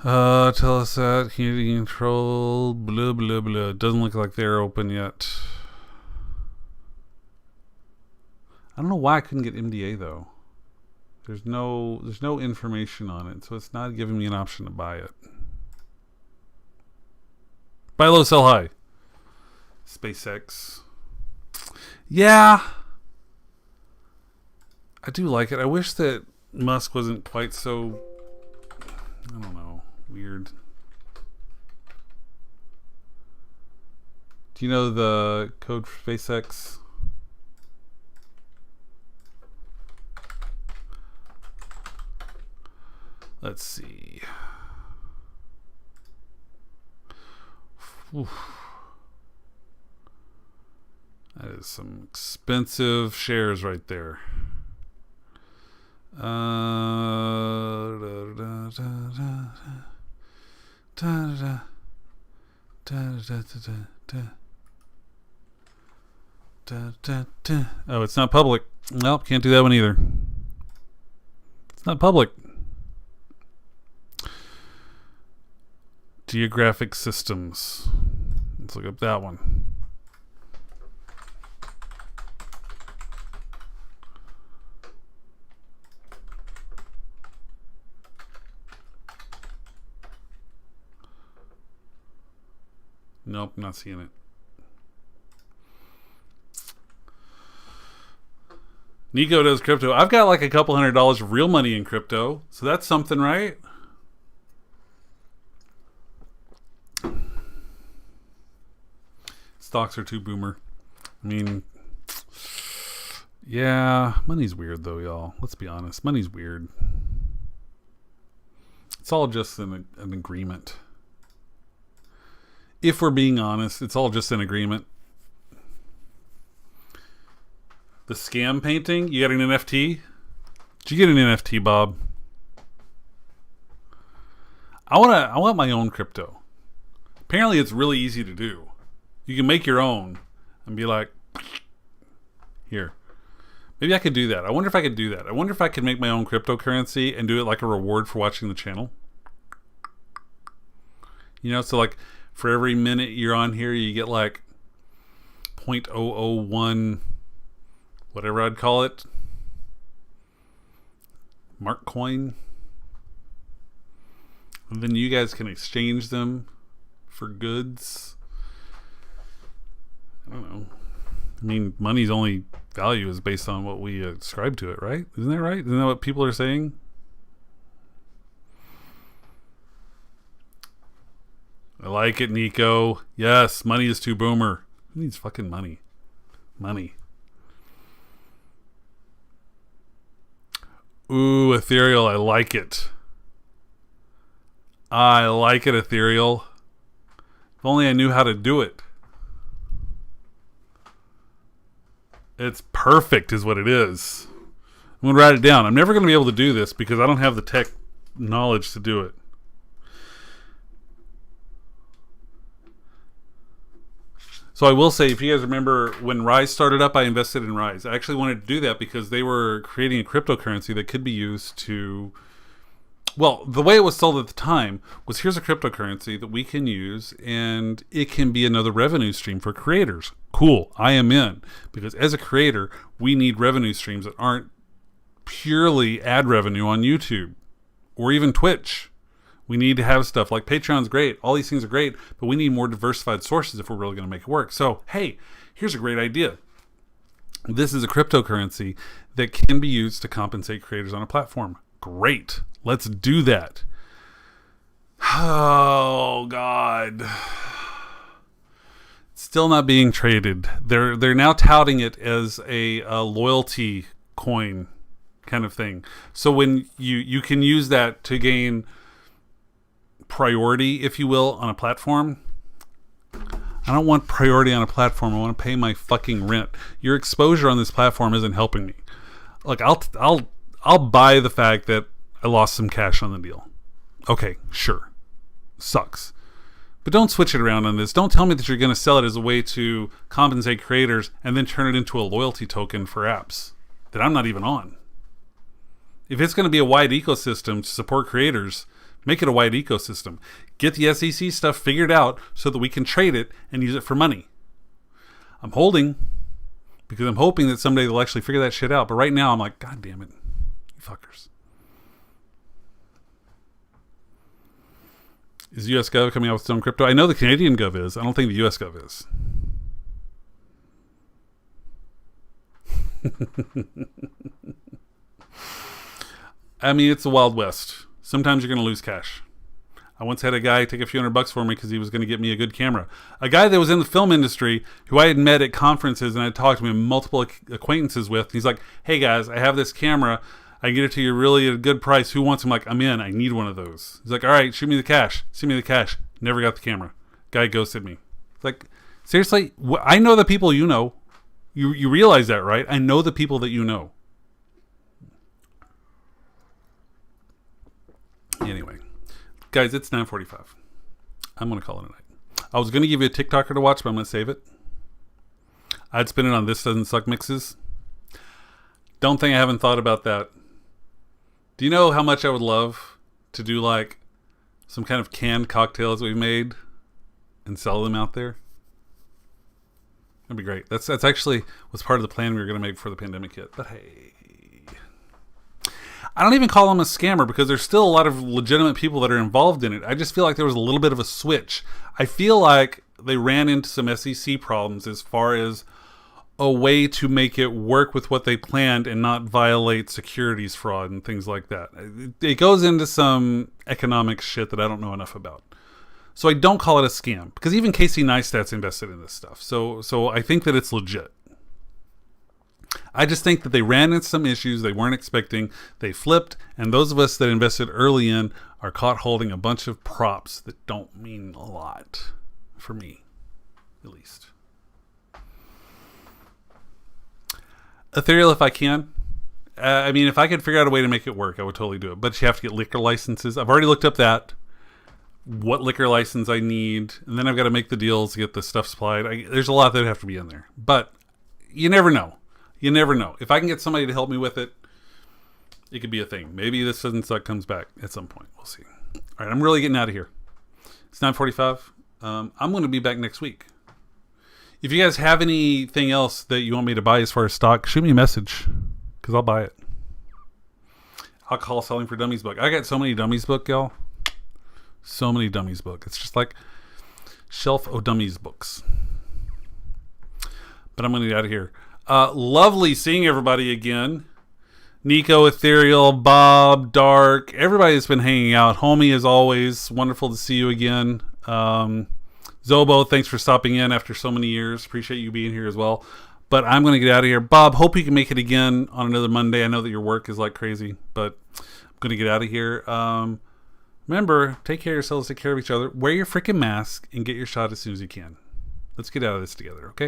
Telesat, heating control, blah, blah, blah. Doesn't look like they're open yet. I don't know why I couldn't get MDA though. There's no information on it, so it's not giving me an option to buy it. Buy low, sell high. SpaceX. Yeah. I do like it. I wish that Musk wasn't quite so, I don't know, weird. Do you know the code for SpaceX? Let's see. Oof. That is some expensive shares right there. Oh, it's not public. Nope, can't do that one either. It's not public. Geographic systems. Let's look up that one. Nope, not seeing it. Nico does crypto. I've got like a couple $100 of real money in crypto, so that's something, right? Stocks are too boomer. I mean, yeah, money's weird though, y'all. Let's be honest. Money's weird. It's all just an agreement. If we're being honest, it's all just an agreement. The scam painting, you got an NFT? Did you get an NFT, Bob? I want my own crypto. Apparently it's really easy to do. You can make your own and be like, here. Maybe I could do that. I wonder if I could do that. I wonder if I could make my own cryptocurrency and do it like a reward for watching the channel. You know, so like for every minute you're on here, you get like 0.001, whatever I'd call it, Mark coin. And then you guys can exchange them for goods. I don't know. I mean, money's only value is based on what we ascribe to it, right? Isn't that right? Isn't that what people are saying? I like it, Nico. Yes, money is too boomer. Who needs fucking money? Money. Ooh, Ethereal. I like it. I like it, Ethereal. If only I knew how to do it. It's perfect is what it is. I'm going to write it down. I'm never going to be able to do this because I don't have the tech knowledge to do it. So I will say, if you guys remember when Rise started up, I invested in Rise. I actually wanted to do that because they were creating a cryptocurrency that could be used to... Well, the way it was sold at the time was, here's a cryptocurrency that we can use and it can be another revenue stream for creators. Cool, I am in. Because as a creator, we need revenue streams that aren't purely ad revenue on YouTube or even Twitch. We need to have stuff like Patreon's great. All these things are great, but we need more diversified sources if we're really going to make it work. So, hey, here's a great idea. This is a cryptocurrency that can be used to compensate creators on a platform. Great. Let's do that. Oh, God. It's still not being traded. They're now touting it as a loyalty coin kind of thing. So when you can use that to gain priority, if you will, on a platform. I don't want priority on a platform. I want to pay my fucking rent. Your exposure on this platform isn't helping me. Look, I'll buy the fact that I lost some cash on the deal. Okay, sure. Sucks. But don't switch it around on this. Don't tell me that you're going to sell it as a way to compensate creators and then turn it into a loyalty token for apps that I'm not even on. If it's going to be a wide ecosystem to support creators, make it a wide ecosystem. Get the SEC stuff figured out so that we can trade it and use it for money. I'm holding because I'm hoping that someday they'll actually figure that shit out. But right now I'm like, God damn it, you fuckers. Is US Gov coming out with its own crypto? I know the Canadian Gov is. I don't think the US Gov is. I mean, it's the Wild West. Sometimes you're going to lose cash. I once had a guy take a few $100 for me because he was going to get me a good camera. A guy that was in the film industry who I had met at conferences and I talked to him, multiple acquaintances with. He's like, hey guys, I have this camera. I get it to you really at a good price. Who wants them? Like, I'm in. I need one of those. He's like, all right, shoot me the cash. Send me the cash. Never got the camera. Guy ghosted me. It's like, seriously? I know the people you know. You realize that, right? I know the people that you know. Anyway, guys, it's 9:45. I'm going to call it a night. I was going to give you a TikToker to watch, but I'm going to save it. I'd spin it on This Doesn't Suck mixes. Don't think I haven't thought about that. Do you know how much I would love to do like some kind of canned cocktails we've made and sell them out there? That'd be great. That's actually was part of the plan we were going to make before the pandemic hit. But hey, I don't even call them a scammer because there's still a lot of legitimate people that are involved in it. I just feel like there was a little bit of a switch. I feel like they ran into some SEC problems as far as a way to make it work with what they planned and not violate securities fraud and things like that. It goes into some economic shit that I don't know enough about. So I don't call it a scam because even Casey Neistat's invested in this stuff. So I think that it's legit. I just think that they ran into some issues they weren't expecting. They flipped, and those of us that invested early in are caught holding a bunch of props that don't mean a lot for me, at least. Ethereal, if I can. I mean, if I could figure out a way to make it work, I would totally do it. But you have to get liquor licenses. I've already looked up that. What liquor license I need. And then I've got to make the deals to get the stuff supplied. There's a lot that would have to be in there. But you never know. You never know. If I can get somebody to help me with it, it could be a thing. Maybe This Doesn't Suck comes back at some point. We'll see. All right, I'm really getting out of here. It's 9:45. I'm going to be back next week. If you guys have anything else that you want me to buy as far as stock, shoot me a message because I'll buy it. Alcohol Selling for Dummies book. I got so many Dummies book, y'all. So many Dummies book. It's just like shelf of Dummies books. But I'm going to get out of here. Lovely seeing everybody again. Nico, Ethereal, Bob, Dark, everybody that's been hanging out. Homie, as always, wonderful to see you again. Zobo, thanks for stopping in after so many years. Appreciate you being here as well. But I'm going to get out of here. Bob, hope you can make it again on another Monday. I know that your work is like crazy, but I'm going to get out of here. Remember, take care of yourselves, take care of each other. Wear your freaking mask and get your shot as soon as you can. Let's get out of this together, okay?